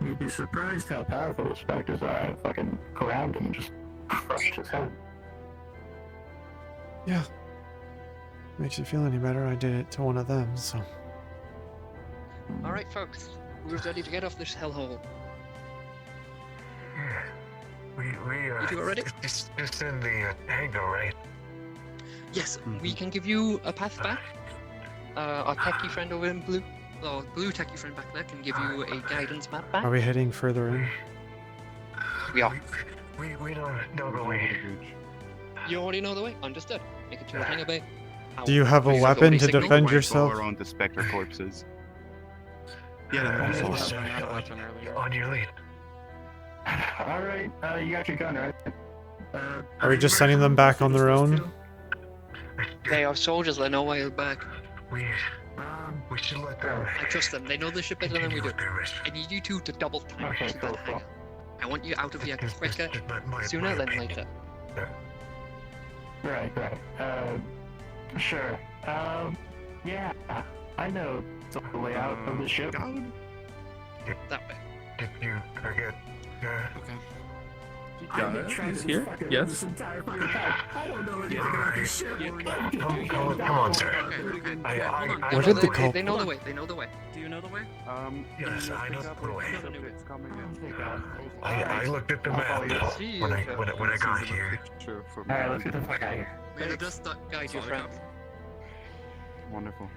[SPEAKER 10] You'd be surprised how powerful the specters are. I fucking grabbed him and just crushed his head.
[SPEAKER 1] Yeah. Makes you feel any better? I did it to one of them, so.
[SPEAKER 2] Alright, folks. We're ready to get off this hellhole.
[SPEAKER 9] Yeah. We
[SPEAKER 2] You two are ready?
[SPEAKER 9] It's in the hangar, right?
[SPEAKER 2] Yes, we can give you a path back. Our techie friend over in blue, or blue techie friend back there, can give you a guidance map back.
[SPEAKER 1] Are we heading further in?
[SPEAKER 2] We are.
[SPEAKER 9] We don't know the way.
[SPEAKER 2] You already know the way. Understood. Make it to the hangar bay. Our
[SPEAKER 1] Do you have a
[SPEAKER 2] visibility
[SPEAKER 1] weapon to
[SPEAKER 2] signal.
[SPEAKER 1] defend
[SPEAKER 5] Might go
[SPEAKER 1] yourself?
[SPEAKER 5] around the specter corpses. Yeah, that
[SPEAKER 10] Okay,
[SPEAKER 5] was
[SPEAKER 10] so-
[SPEAKER 5] awesome.
[SPEAKER 6] I had a weapon earlier.
[SPEAKER 9] On your lead.
[SPEAKER 10] Alright, you got your gun, right?
[SPEAKER 1] Are we just sending them back on their own?
[SPEAKER 2] They are soldiers. They know why back.
[SPEAKER 9] We should let them.
[SPEAKER 2] I trust them. They know the ship better than we
[SPEAKER 9] continue
[SPEAKER 2] do.
[SPEAKER 9] with their mission.
[SPEAKER 2] I need you two to double time
[SPEAKER 10] Okay,
[SPEAKER 2] to
[SPEAKER 10] cool,
[SPEAKER 2] that
[SPEAKER 10] cool.
[SPEAKER 2] hangar. I want you out of here quicker,
[SPEAKER 9] My
[SPEAKER 2] sooner than
[SPEAKER 9] opinion.
[SPEAKER 2] later.
[SPEAKER 10] Right. Sure. Yeah, I know the layout of the ship.
[SPEAKER 2] That way.
[SPEAKER 9] Did you forget?
[SPEAKER 8] Okay.
[SPEAKER 10] I've been trying
[SPEAKER 3] He's
[SPEAKER 10] to
[SPEAKER 3] here?
[SPEAKER 10] fucking
[SPEAKER 3] Yes?
[SPEAKER 10] this entire fucking time. I don't know anything about this ship.
[SPEAKER 9] Come on, sir.
[SPEAKER 8] Okay.
[SPEAKER 9] I-
[SPEAKER 8] Hold on.
[SPEAKER 9] I-
[SPEAKER 1] What did the
[SPEAKER 2] They know the way. They know the way.
[SPEAKER 6] Do you know the way?
[SPEAKER 9] Yes, I know the way.
[SPEAKER 5] It's coming in.
[SPEAKER 9] I looked at the map
[SPEAKER 2] See
[SPEAKER 9] when
[SPEAKER 2] you.
[SPEAKER 9] when I got here.
[SPEAKER 10] Alright, let's get the fuck out of here.
[SPEAKER 2] May the dust guide your friend.
[SPEAKER 5] Wonderful.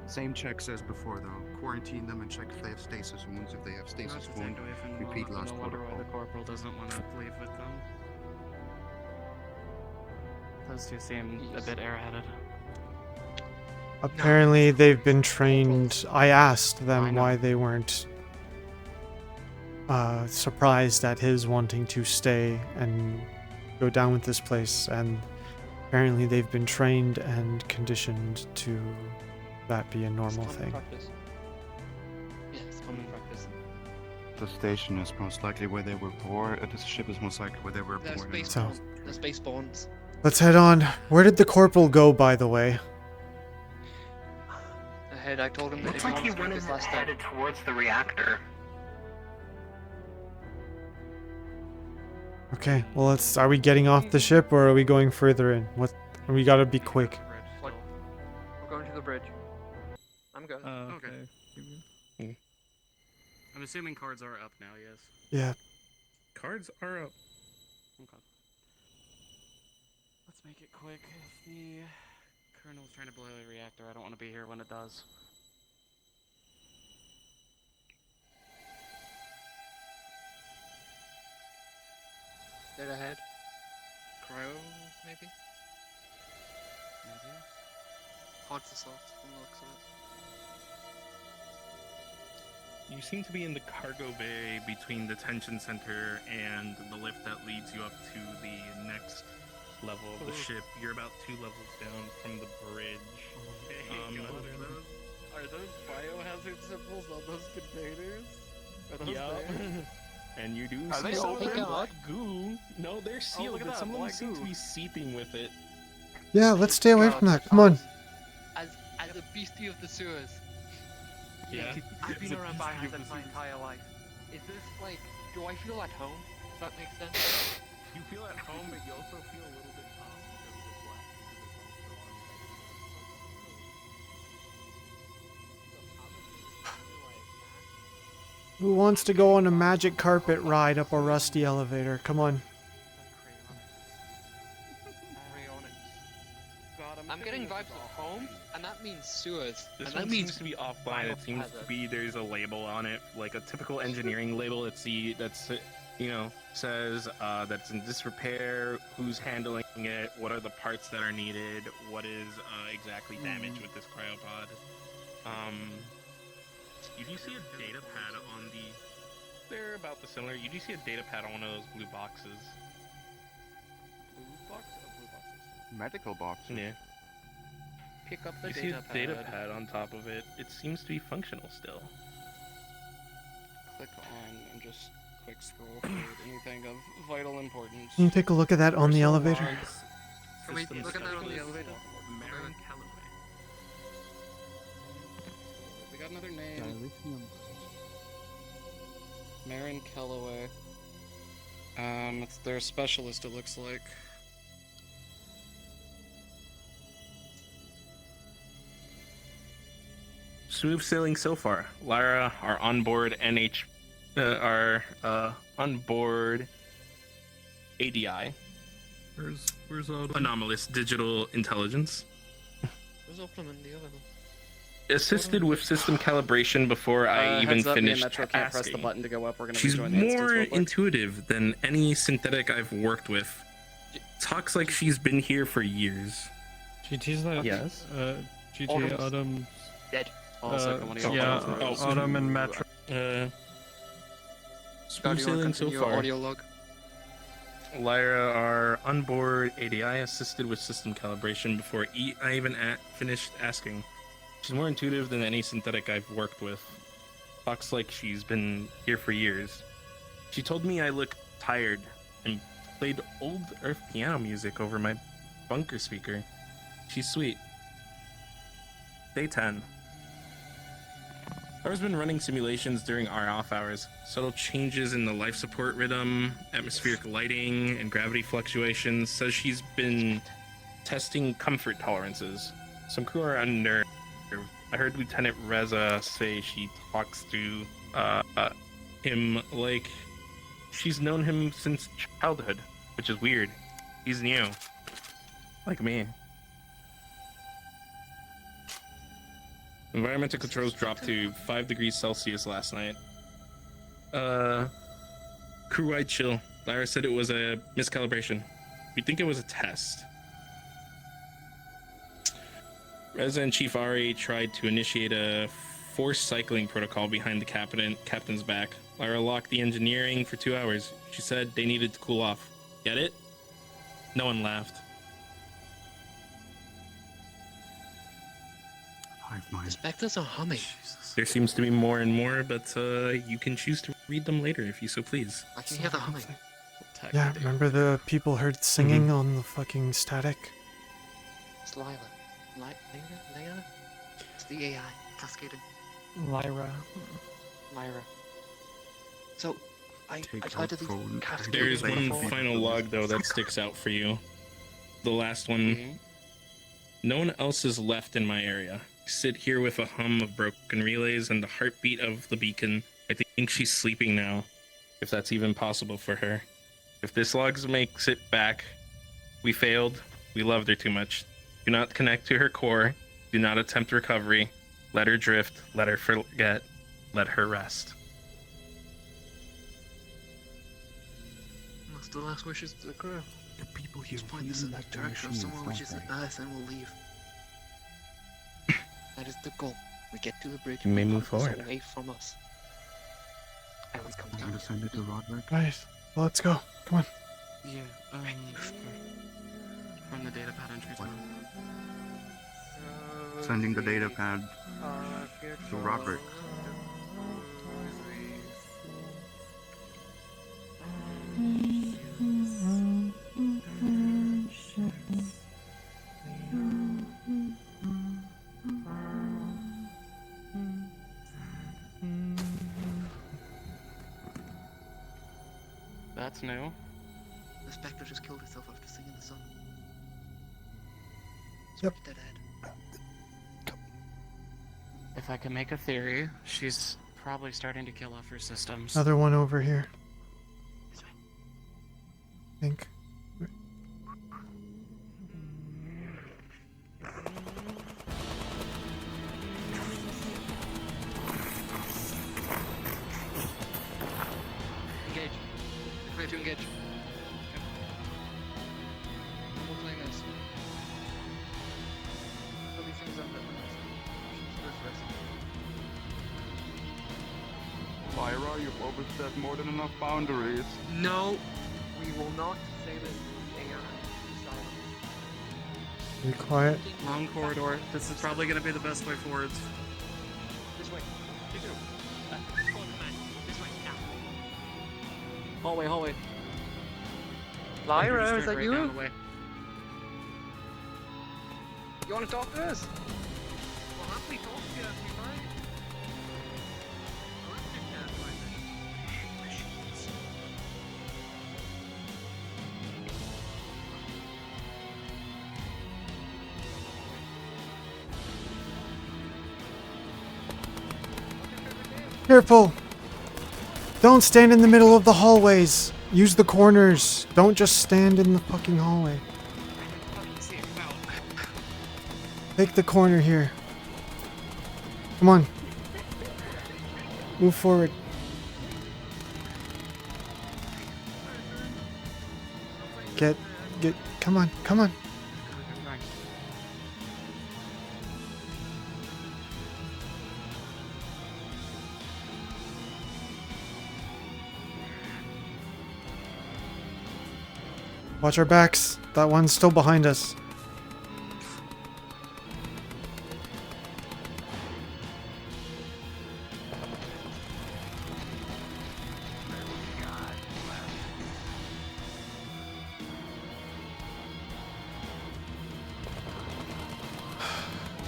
[SPEAKER 5] Same checks as before, though. Quarantine them and check if they have stasis wounds. If they have
[SPEAKER 6] Not
[SPEAKER 5] stasis
[SPEAKER 6] to
[SPEAKER 5] wound,
[SPEAKER 6] take away from
[SPEAKER 5] repeat
[SPEAKER 6] no
[SPEAKER 5] last
[SPEAKER 6] wonder why
[SPEAKER 5] protocol.
[SPEAKER 6] the corporal doesn't want to leave with them. Those two seem a bit airheaded.
[SPEAKER 1] Apparently, they've been trained. I asked
[SPEAKER 6] I
[SPEAKER 1] them
[SPEAKER 6] know.
[SPEAKER 1] why they weren't surprised at his wanting to stay and go down with this place, and apparently they've been trained and conditioned to that be a normal
[SPEAKER 2] It's common
[SPEAKER 1] thing.
[SPEAKER 2] practice. Yeah, it's common practice.
[SPEAKER 5] The station is most likely where they were born. The ship is most likely where they were
[SPEAKER 2] They're
[SPEAKER 5] born.
[SPEAKER 2] space
[SPEAKER 1] So-
[SPEAKER 2] born. They're space borns.
[SPEAKER 1] Let's head on. Where did the corporal go, by the way?
[SPEAKER 2] Ahead, I told him that
[SPEAKER 7] Looks
[SPEAKER 2] if he
[SPEAKER 7] like he
[SPEAKER 2] wants to
[SPEAKER 7] went
[SPEAKER 2] make
[SPEAKER 7] and
[SPEAKER 2] this last time.
[SPEAKER 7] headed towards the reactor.
[SPEAKER 1] Okay, well, let's. Are we getting off the ship or are we going further in? What? We gotta be quick.
[SPEAKER 2] What? We're going to the bridge. I'm good.
[SPEAKER 6] Okay. I'm assuming cards are up now, yes?
[SPEAKER 1] Yeah.
[SPEAKER 3] Cards are up.
[SPEAKER 6] Okay. Let's make it quick. If the colonel's trying to blow the reactor, I don't want to be here when it does.
[SPEAKER 2] Dead ahead. Cryo, maybe?
[SPEAKER 6] Maybe.
[SPEAKER 2] Hard to sort from the looks of it.
[SPEAKER 3] You seem to be in the cargo bay between the tension center and the lift that leads you up to the next level of the ship. You're about 2 levels down from the bridge.
[SPEAKER 6] Are those biohazard symbols on those containers? Are those there?
[SPEAKER 3] And you do
[SPEAKER 6] Are
[SPEAKER 3] see
[SPEAKER 6] they
[SPEAKER 3] some
[SPEAKER 6] open?
[SPEAKER 3] black goo. No, they're sealed,
[SPEAKER 6] look at
[SPEAKER 3] but
[SPEAKER 6] that,
[SPEAKER 3] some of them
[SPEAKER 6] black
[SPEAKER 3] seem to
[SPEAKER 6] goo.
[SPEAKER 3] be seeping with it.
[SPEAKER 1] Yeah, let's stay away from that. Come on.
[SPEAKER 2] As a beastie of the sewers.
[SPEAKER 3] Yeah.
[SPEAKER 2] I've been
[SPEAKER 3] It's a
[SPEAKER 2] around
[SPEAKER 3] beastie of
[SPEAKER 2] biohazard
[SPEAKER 3] the
[SPEAKER 2] my
[SPEAKER 3] sewers.
[SPEAKER 2] entire life. Is this like, do I feel at home? Does that make sense?
[SPEAKER 3] You feel at home, but you also feel a little bit off because of the black,
[SPEAKER 1] Who wants to go on a magic carpet ride up a rusty elevator? Come on.
[SPEAKER 2] I'm getting vibes of home, and that means sewers.
[SPEAKER 3] This
[SPEAKER 2] and
[SPEAKER 3] one
[SPEAKER 2] that means
[SPEAKER 3] seems to be offline. It seems to
[SPEAKER 2] biohazard.
[SPEAKER 3] be there's a label on it, like a typical engineering label. Says that's in disrepair, who's handling it, what are the parts that are needed, what is exactly damaged with this cryopod. You do see a data pad on the. They're about the similar. You do see a data pad on one of those blue boxes.
[SPEAKER 6] Blue box or blue boxes?
[SPEAKER 5] Medical boxes.
[SPEAKER 3] Yeah.
[SPEAKER 6] Pick up the
[SPEAKER 3] You see
[SPEAKER 6] data
[SPEAKER 3] a data pad on top of it. It seems to be functional still.
[SPEAKER 6] Click on and just quick scroll through anything of vital importance.
[SPEAKER 1] Can you take a look at that on the elevator?
[SPEAKER 2] Can we
[SPEAKER 3] Systems
[SPEAKER 2] look at that on the
[SPEAKER 3] specialist,
[SPEAKER 2] elevator?
[SPEAKER 3] Marin Calloway.
[SPEAKER 6] We got another name. Marin Calloway. It's their specialist, it looks like.
[SPEAKER 3] Smooth sailing so far. Lara, our onboard onboard ADI.
[SPEAKER 8] Where's all the
[SPEAKER 3] Anomalous digital intelligence.
[SPEAKER 2] Where's Optimum the other one?
[SPEAKER 3] Assisted with system calibration before I even
[SPEAKER 6] heads up, me and
[SPEAKER 3] finished
[SPEAKER 6] Metro can't press the
[SPEAKER 3] asking.
[SPEAKER 6] button to go up. We're gonna
[SPEAKER 3] She's
[SPEAKER 6] rejoin the instance
[SPEAKER 3] more
[SPEAKER 6] real quick.
[SPEAKER 3] intuitive than any synthetic I've worked with. Talks like she's been here for years.
[SPEAKER 4] GT's like
[SPEAKER 3] Yes.
[SPEAKER 4] GTA Autumn.
[SPEAKER 6] Dead. Also,
[SPEAKER 4] Autumn and Metro.
[SPEAKER 3] Smooth
[SPEAKER 2] Do you want to
[SPEAKER 3] sailing so
[SPEAKER 2] continue your
[SPEAKER 3] far.
[SPEAKER 2] audio log?
[SPEAKER 3] Lyra are on board ADI assisted with system calibration before I even finished asking. She's more intuitive than any synthetic I've worked with. Talks like she's been here for years. She told me I look tired and played old Earth piano music over my bunker speaker. She's sweet. Day 10. I've been running simulations during our off hours. Subtle changes in the life support rhythm, atmospheric lighting, and gravity fluctuations. Says she's been testing comfort tolerances. Some crew are unnerved. I heard Lieutenant Reza say she talks to him like she's known him since childhood, which is weird. He's new. Like me. Environmental controls dropped to 5 degrees Celsius last night. Crew-wide chill. Lyra said it was a miscalibration. We think it was a test. Reza and Chief Ari tried to initiate a forced cycling protocol behind the captain's back. Lyra locked the engineering for 2 hours. She said they needed to cool off. Get it? No one laughed.
[SPEAKER 2] The specters are humming.
[SPEAKER 3] There seems to be more and more, but you can choose to read them later if you so please.
[SPEAKER 2] I can hear the humming.
[SPEAKER 1] Yeah, remember the people heard singing on the fucking static?
[SPEAKER 2] It's Lyra. Lyra? It's the AI cascading.
[SPEAKER 4] Lyra.
[SPEAKER 2] So, I tried to cascade.
[SPEAKER 3] There's one final log, though, that sticks out for you. The last one. No one else is left in my area. I sit here with a hum of broken relays and the heartbeat of the beacon. I think she's sleeping now, if that's even possible for her. If this log makes it back, we failed. We loved her too much. Do not connect to her core. Do not attempt recovery. Let her drift. Let her forget. Let her rest.
[SPEAKER 2] That's the last wishes to the crew.
[SPEAKER 5] The people here
[SPEAKER 2] Just point this in the direction of somewhere which is the Earth and we'll leave. That is the goal. We get to the bridge.
[SPEAKER 3] You may
[SPEAKER 2] we
[SPEAKER 3] move
[SPEAKER 2] put this
[SPEAKER 3] forward.
[SPEAKER 2] Away from us. And we come down.
[SPEAKER 5] Send it to Roderick.
[SPEAKER 1] Guys, let's go. Come on.
[SPEAKER 8] Yeah, from the data pad entry time.
[SPEAKER 5] Sending the data pad to Roderick.
[SPEAKER 6] That's new.
[SPEAKER 2] The Spectre just killed herself after singing the song.
[SPEAKER 1] Yep.
[SPEAKER 2] Dead head.
[SPEAKER 6] If I can make a theory, she's probably starting to kill off her systems.
[SPEAKER 1] Another one over here.
[SPEAKER 2] This way.
[SPEAKER 1] I think.
[SPEAKER 2] Engage. Clear to engage. We'll play this. There'll be things under
[SPEAKER 5] Lyra, you've overstepped more than enough boundaries.
[SPEAKER 2] No, we will not say this AI.
[SPEAKER 1] Be quiet.
[SPEAKER 6] Long corridor. This is probably going to be the best way forwards.
[SPEAKER 2] This way. This way, now.
[SPEAKER 6] Hallway.
[SPEAKER 2] Lyra, is
[SPEAKER 6] Start
[SPEAKER 2] that
[SPEAKER 6] right
[SPEAKER 2] you?
[SPEAKER 6] down the way.
[SPEAKER 2] You want to talk to us? Well, happily talk to you if you like.
[SPEAKER 1] Careful! Don't stand in the middle of the hallways. Use the corners. Don't just stand in the fucking hallway. Take the corner here. Come on. Move forward. Get, come on. Watch our backs. That one's still behind us.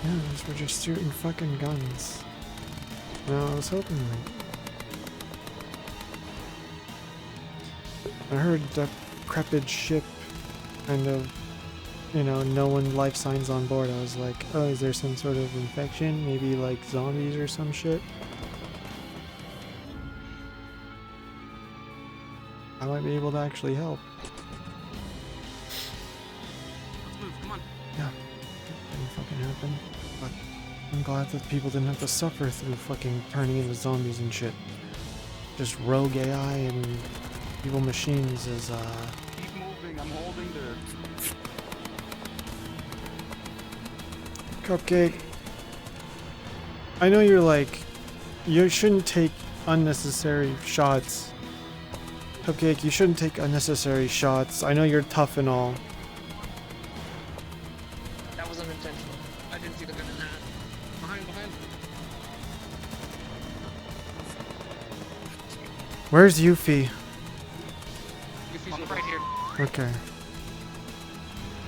[SPEAKER 1] Yeah, we're just shooting fucking guns. No, I was hoping like... I heard the decrepit ship kind of, you know, no one life signs on board. I was like, oh, is there some sort of infection? Maybe like zombies or some shit? I might be able to actually help.
[SPEAKER 8] Let's move, come on.
[SPEAKER 1] Yeah, didn't fucking happen. But I'm glad that people didn't have to suffer through fucking turning into zombies and shit. Just rogue AI and evil machines is,
[SPEAKER 5] Keep moving, I'm holding this.
[SPEAKER 1] Cupcake. I know you're like, you shouldn't take unnecessary shots. Cupcake, you shouldn't take unnecessary shots. I know you're tough and all.
[SPEAKER 2] That was unintentional. I didn't see the gun in that.
[SPEAKER 8] Behind.
[SPEAKER 1] Where's Yuffie?
[SPEAKER 2] Yuffie's
[SPEAKER 8] On the
[SPEAKER 2] over
[SPEAKER 8] right here.
[SPEAKER 1] Okay.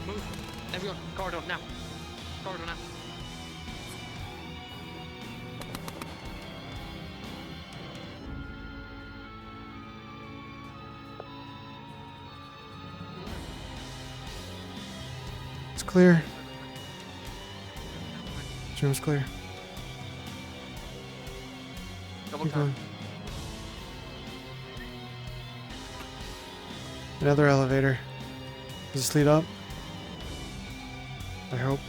[SPEAKER 2] Move. Everyone, corridor now. Corridor now.
[SPEAKER 1] It's clear. This room's clear.
[SPEAKER 2] Double
[SPEAKER 1] Keep
[SPEAKER 2] time.
[SPEAKER 1] going. Another elevator. Does this lead up? I hope.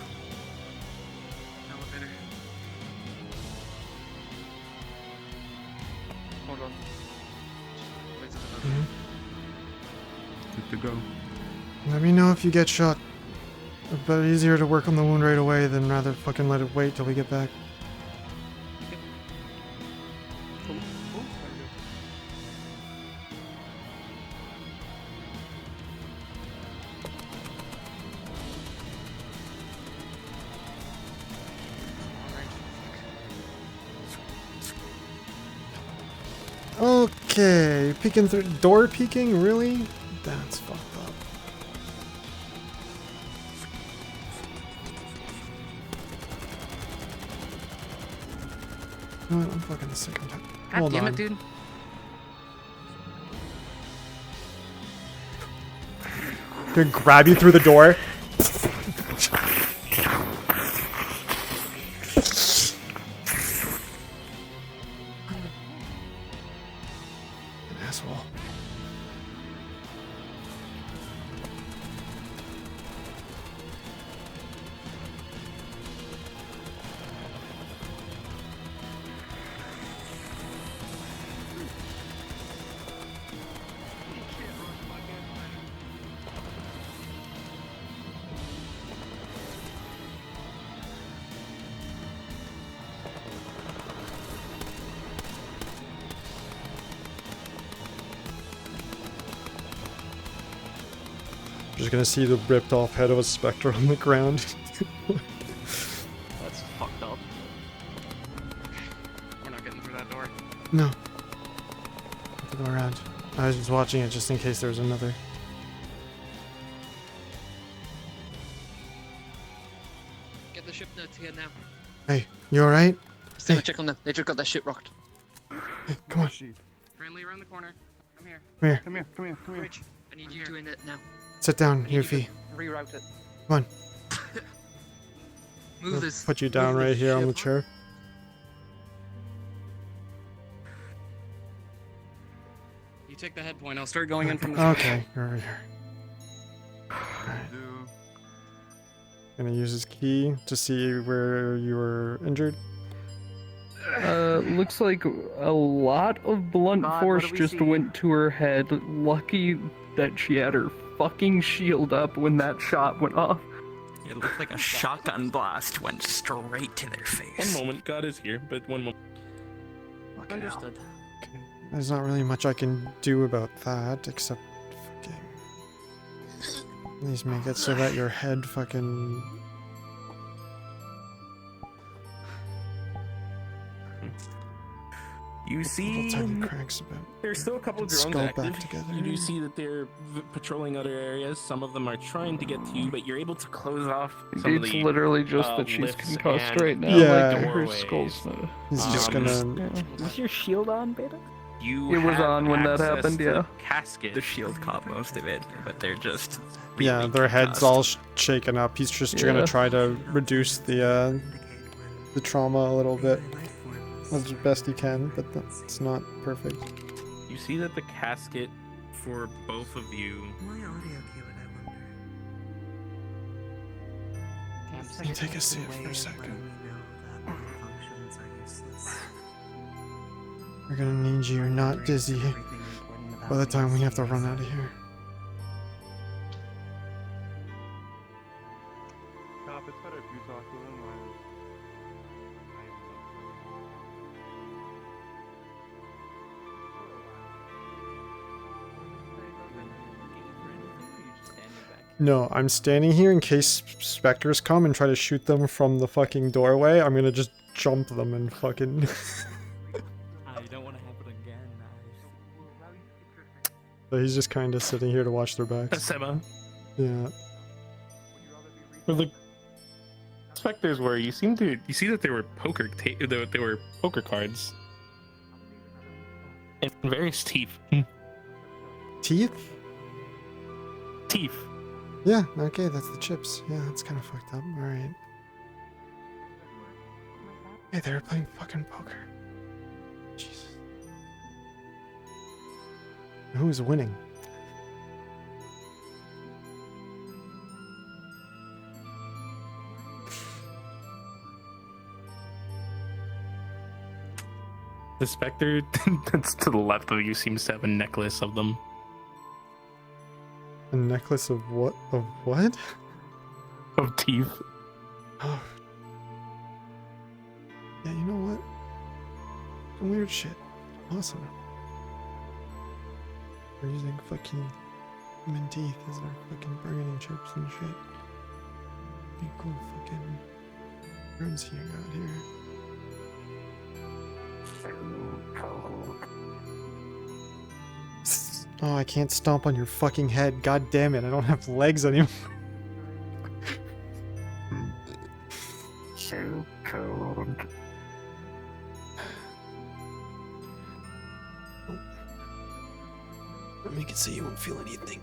[SPEAKER 8] Elevator.
[SPEAKER 2] Hold on. Wait till the-
[SPEAKER 1] Mhm.
[SPEAKER 5] Good to go.
[SPEAKER 1] Let me know if you get shot. But easier to work on the wound right away than rather fucking let it wait till we get back. Okay, peeking through door peeking, really? That's fucked up. You know what? I'm fucking sick. I'm tired.
[SPEAKER 6] God
[SPEAKER 1] Hold
[SPEAKER 6] damn
[SPEAKER 1] on.
[SPEAKER 6] it, dude.
[SPEAKER 1] Gonna grab you through the door. An asshole. Just gonna see the ripped off head of a specter on the ground.
[SPEAKER 6] That's fucked up.
[SPEAKER 8] We're not getting through that door.
[SPEAKER 1] No. Have to go around. I was just watching it just in case there was another.
[SPEAKER 2] Get the ship notes here now.
[SPEAKER 1] Hey, you alright?
[SPEAKER 2] Still
[SPEAKER 1] Hey.
[SPEAKER 2] check on them. They just got that shit rocked.
[SPEAKER 1] Hey, come on.
[SPEAKER 5] Sheep.
[SPEAKER 8] Friendly around the corner. Come here.
[SPEAKER 1] Come here.
[SPEAKER 5] Come here, come here, come here.
[SPEAKER 2] Rich, I need you doing it now.
[SPEAKER 1] Sit down,
[SPEAKER 2] I need you
[SPEAKER 1] Yuffie.
[SPEAKER 2] to reroute it.
[SPEAKER 1] Come on.
[SPEAKER 2] Move
[SPEAKER 1] I'll
[SPEAKER 2] this.
[SPEAKER 1] put you down
[SPEAKER 2] move
[SPEAKER 1] right
[SPEAKER 2] this
[SPEAKER 1] here on the
[SPEAKER 2] ship.
[SPEAKER 1] chair.
[SPEAKER 6] You take the head point. I'll start going in from the
[SPEAKER 1] Okay, you're over here. Alright.
[SPEAKER 5] Do-
[SPEAKER 1] Gonna use his key to see where you were injured.
[SPEAKER 4] Looks like a lot of blunt
[SPEAKER 6] God, what
[SPEAKER 4] force
[SPEAKER 6] do we
[SPEAKER 4] just
[SPEAKER 6] see?
[SPEAKER 4] went to her head. Lucky that she had her fucking shield up when that shot went off.
[SPEAKER 11] It looked like a shotgun blast went straight to their face.
[SPEAKER 3] One moment, God is here, but one moment.
[SPEAKER 1] Fucking hell.
[SPEAKER 6] Understood.
[SPEAKER 1] There's not really much I can do about that, except fucking... Please make it so that your head fucking...
[SPEAKER 3] You see,
[SPEAKER 1] little tiny cracks a bit.
[SPEAKER 3] there's still a couple of drones
[SPEAKER 1] Skull
[SPEAKER 3] active.
[SPEAKER 1] back together.
[SPEAKER 3] You do see that they're patrolling other areas. Some of them are trying to get to you, but you're able to close off some of
[SPEAKER 4] It's
[SPEAKER 3] the
[SPEAKER 4] literally just that she's
[SPEAKER 3] lifts
[SPEAKER 4] concussed
[SPEAKER 3] and
[SPEAKER 4] right now.
[SPEAKER 1] Yeah.
[SPEAKER 4] Like, her
[SPEAKER 3] doorways.
[SPEAKER 4] skull's
[SPEAKER 1] He's just gonna...
[SPEAKER 4] Yeah.
[SPEAKER 12] Is your shield on, Beta?
[SPEAKER 3] You
[SPEAKER 4] It was
[SPEAKER 3] have
[SPEAKER 4] on when that
[SPEAKER 3] access
[SPEAKER 4] happened,
[SPEAKER 3] to
[SPEAKER 4] yeah.
[SPEAKER 3] Casket.
[SPEAKER 11] The shield caught most of it, but they're just.
[SPEAKER 1] Yeah,
[SPEAKER 11] really
[SPEAKER 1] their heads
[SPEAKER 11] concussed.
[SPEAKER 1] all shaken up. He's just gonna
[SPEAKER 4] Yeah.
[SPEAKER 1] try to reduce the trauma a little bit as best he can, but that's not perfect.
[SPEAKER 3] You see that the casket for both of you.
[SPEAKER 1] Can you take a seat for a second? We're gonna need you not dizzy by the time we have to run out of here.
[SPEAKER 5] Cop, it's better if you talk to them.
[SPEAKER 1] No, I'm standing here in case specters come and try to shoot them from the fucking doorway. I'm gonna just jump them and fucking...
[SPEAKER 11] I don't want to happen again.
[SPEAKER 1] So he's just kind of sitting here to watch their backs.
[SPEAKER 3] Astema.
[SPEAKER 1] Yeah.
[SPEAKER 3] Where the specters were, you see that there were there were poker cards and various teeth.
[SPEAKER 1] Teeth?
[SPEAKER 3] Teeth.
[SPEAKER 1] Yeah, okay, that's the chips. Yeah, that's kind of fucked up. Alright. Hey, they were playing fucking poker. Jesus. Who's winning?
[SPEAKER 3] The specter that's to the left of you seems to have a necklace of them.
[SPEAKER 1] A necklace of what? Of what?
[SPEAKER 3] Of teeth.
[SPEAKER 1] Oh. Yeah, you know what? Some weird shit. Awesome. We're using fucking human teeth as our fucking bargaining chips and shit. Pretty cool fucking rooms you got here. Oh, I can't stomp on your fucking head. God damn it, I don't have legs anymore.
[SPEAKER 10] So cold.
[SPEAKER 1] Don't make it so you won't feel anything.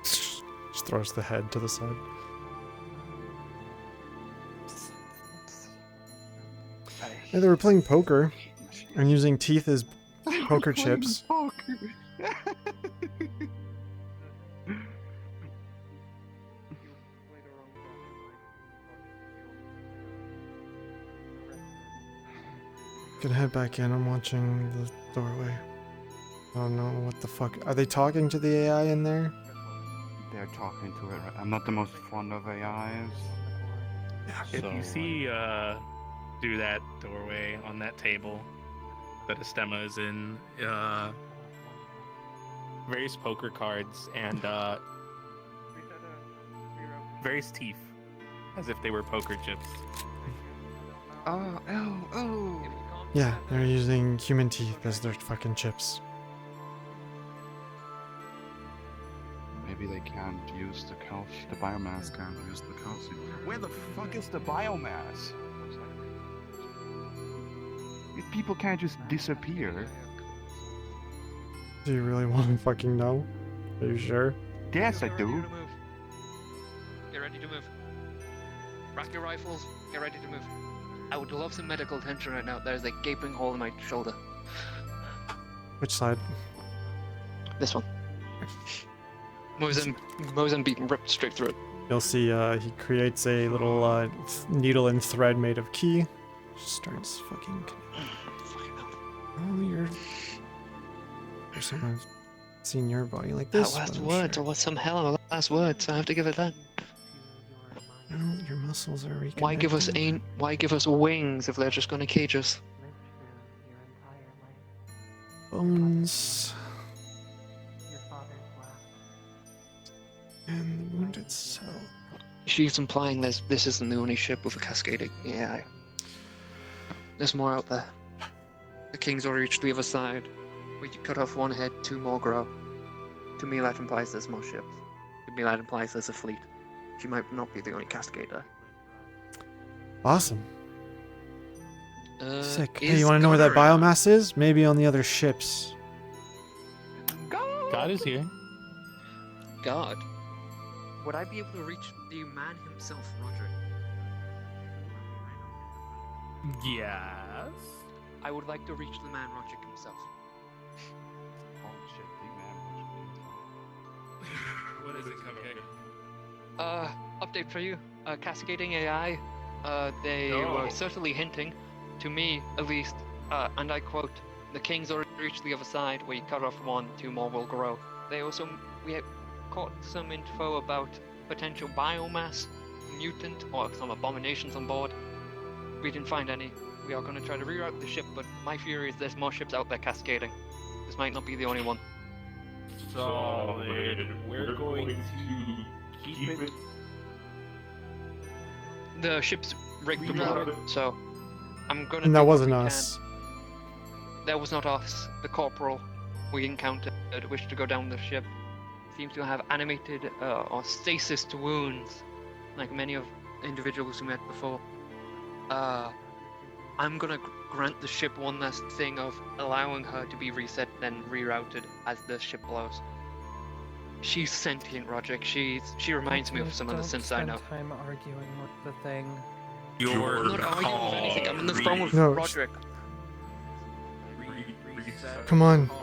[SPEAKER 1] Just throws the head to the side. Yeah, they were playing poker and using teeth as poker chips. Gonna head back in. I'm watching the doorway. I don't know what the fuck. Are they talking to the AI in there?
[SPEAKER 5] They're talking to it. I'm not the most fond of AIs.
[SPEAKER 3] If you see through that doorway on that table that Astema is in, various poker cards and various teeth, as if they were poker chips.
[SPEAKER 5] Oh.
[SPEAKER 1] Yeah, they're using human teeth as their fucking chips.
[SPEAKER 5] Maybe they can't use the biomass can't use the calcium. Where the fuck is the biomass? If people can't just disappear.
[SPEAKER 1] Do you really want to fucking know? Are you sure?
[SPEAKER 5] Yes, I do.
[SPEAKER 2] Get ready to move. Rack your rifles. Get ready to move. I would love some medical attention right now. There's a gaping hole in my shoulder.
[SPEAKER 1] Which side?
[SPEAKER 2] This one. Mosen beaten ripped straight through it.
[SPEAKER 1] You'll see he creates a little needle and thread made of key. Just starts fucking... Oh, you're someone seen your body like this.
[SPEAKER 2] That last word, or what some hell of a last word, so I have to give it that.
[SPEAKER 1] No, your Muscles are reconnected.
[SPEAKER 2] Why give us wings if they're just gonna cage us?
[SPEAKER 1] Bones. And the wounded cell.
[SPEAKER 2] She's implying this isn't the only ship with a cascading AI. There's more out there. The King's already reached the other side. We cut off one head, 2 more grow. To me, that implies there's more ships. To me, that implies there's a fleet. She might not be the only cascader.
[SPEAKER 1] Awesome. Sick. Hey,
[SPEAKER 2] is
[SPEAKER 1] you want to know where that
[SPEAKER 2] God around?
[SPEAKER 1] biomass is? Maybe on the other ships.
[SPEAKER 11] God is here.
[SPEAKER 2] God. Would I be able to reach the man himself, Roger?
[SPEAKER 11] Yes.
[SPEAKER 2] I would like to reach the man, Roger himself.
[SPEAKER 3] What is it, Cupcake?
[SPEAKER 2] Update for you. Cascading AI. They were certainly hinting, to me at least, and I quote, "The King's already reached the other side. We cut off 1, 2 more will grow." We had caught some info about potential biomass, mutant, or some abominations on board. We didn't find any. We are going to try to reroute the ship, but my theory is there's more ships out there cascading. This might not be the only one.
[SPEAKER 3] Solid. We're going to keep it.
[SPEAKER 2] The ship's rigged to blow, so I'm going to.
[SPEAKER 1] And that wasn't us.
[SPEAKER 2] That was not us. The corporal we encountered wished to go down the ship. Seems to have animated or stasis to wounds, like many of individuals we met before. I'm gonna grant the ship one last thing of allowing her to be reset then rerouted as the ship blows. She's sentient, Roderick. She reminds me of some of the synths I know.
[SPEAKER 4] Don't spend time arguing with the thing.
[SPEAKER 3] You're
[SPEAKER 2] I'm not arguing with anything. I'm on the phone with
[SPEAKER 1] No,
[SPEAKER 2] Roderick.
[SPEAKER 1] Come on.
[SPEAKER 2] Didn't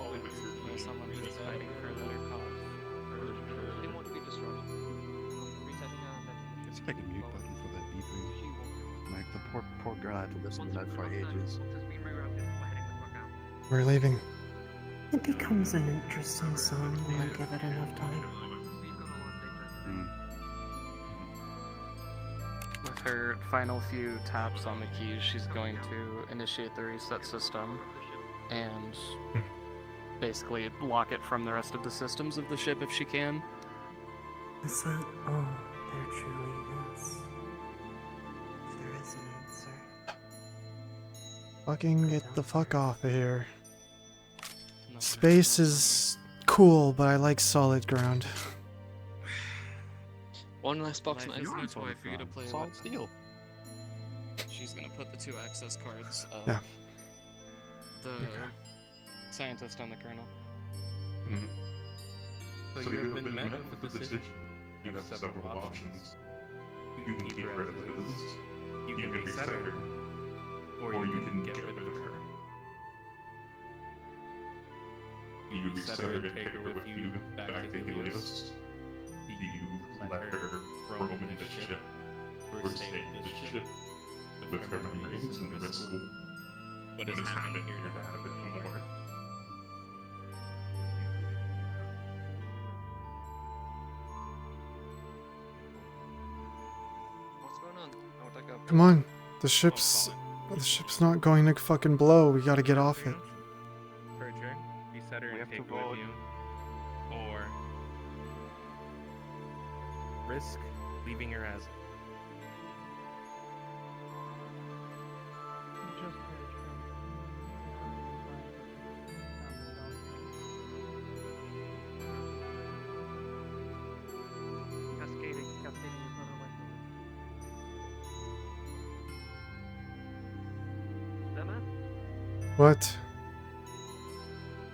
[SPEAKER 2] want to be destroyed. Resetting
[SPEAKER 5] It's like a mute button for that beeping. Like the poor girl had to listen to that for ages.
[SPEAKER 1] We're leaving.
[SPEAKER 7] It becomes an interesting song when I give it enough time.
[SPEAKER 6] With her final few taps on the keys, she's going to initiate the reset system and basically lock it from the rest of the systems of the ship if she can.
[SPEAKER 7] Is that all there truly is? If there is an answer.
[SPEAKER 1] Fucking get the fuck off of here. Space is cool, but I like solid ground.
[SPEAKER 2] One last box.
[SPEAKER 6] Life is no toy for you to play
[SPEAKER 5] Solid
[SPEAKER 6] with.
[SPEAKER 5] steel.
[SPEAKER 6] She's gonna put the 2 access cards of
[SPEAKER 1] Yeah.
[SPEAKER 6] the scientist and the colonel.
[SPEAKER 3] So you have been met with the decision. You have several options. You can keep her as is, you can reset her, or you can get rid of her. You reset her and take her with you back to Helios. You let her roam in the ship, or stay in the ship, with her memories invisible. What is happening here to happen anymore?
[SPEAKER 2] What's going on? I would like a...
[SPEAKER 1] Come on. The ship's not going to fucking blow. We gotta get off it.
[SPEAKER 3] Perjury, reset her
[SPEAKER 5] We
[SPEAKER 3] and
[SPEAKER 5] have to
[SPEAKER 3] take her with
[SPEAKER 5] vote.
[SPEAKER 3] you. Or risk leaving her as
[SPEAKER 4] Cascading is not a way forward.
[SPEAKER 2] Astema?
[SPEAKER 1] What?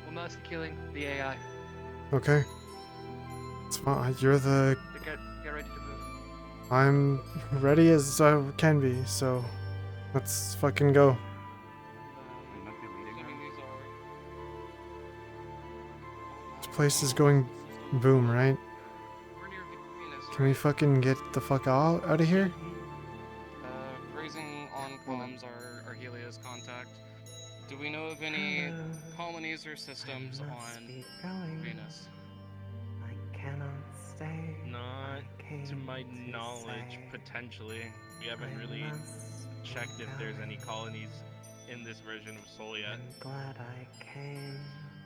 [SPEAKER 2] We're mercy killing the AI.
[SPEAKER 1] Okay. It's fine. You're the...
[SPEAKER 2] Get ready to move.
[SPEAKER 1] I'm ready as I can be, so... Let's fucking go. This place is going boom, right? Can we fucking get the fuck out of here?
[SPEAKER 6] Raising on comms our Helios contact. Do we know of any colonies or systems on Venus?
[SPEAKER 7] I cannot stay.
[SPEAKER 3] not to my knowledge, potentially. We haven't really checked if there's any colonies in this version of Sol yet.
[SPEAKER 9] Glad I came.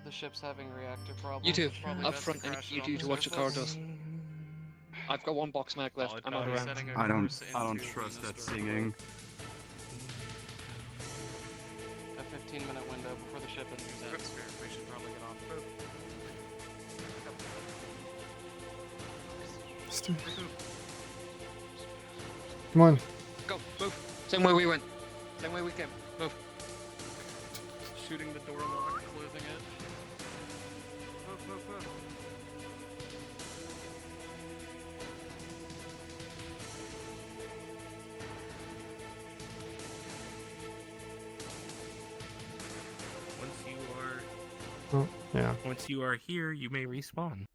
[SPEAKER 6] The ship's having reactor problems.
[SPEAKER 2] You two,
[SPEAKER 6] It's probably
[SPEAKER 2] up
[SPEAKER 6] best
[SPEAKER 2] front,
[SPEAKER 6] to
[SPEAKER 2] and
[SPEAKER 6] crash
[SPEAKER 2] you
[SPEAKER 6] it
[SPEAKER 2] two
[SPEAKER 6] on
[SPEAKER 2] to
[SPEAKER 6] the
[SPEAKER 2] watch the
[SPEAKER 6] surface.
[SPEAKER 2] corridors. I've got one box mag left. I'm out
[SPEAKER 3] Solid
[SPEAKER 2] around.
[SPEAKER 6] Setting a
[SPEAKER 5] I
[SPEAKER 6] course
[SPEAKER 5] don't
[SPEAKER 6] into
[SPEAKER 5] trust that
[SPEAKER 6] Venus
[SPEAKER 5] singing.
[SPEAKER 6] A 15-minute window before the ship enters atmosphere. We should probably get off.
[SPEAKER 1] Come on.
[SPEAKER 2] Go, move. Same way we went. Same way we came. Move.
[SPEAKER 6] Shooting the door lock, closing it. Move, move, move.
[SPEAKER 1] Oh, yeah.
[SPEAKER 3] Once you are here, you may respawn.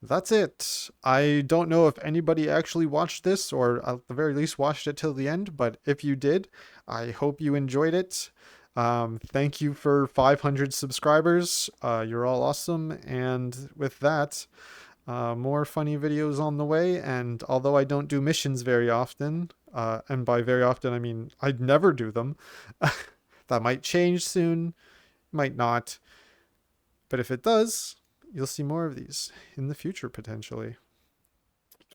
[SPEAKER 1] That's it. I don't know if anybody actually watched this, or at the very least watched it till the end, but if you did, I hope you enjoyed it. Thank you for 500 subscribers. You're all awesome. And with that, more funny videos on the way. And although I don't do missions very often, and by very often I mean I'd never do them, that might change soon, might not. But if it does, you'll see more of these in the future, potentially.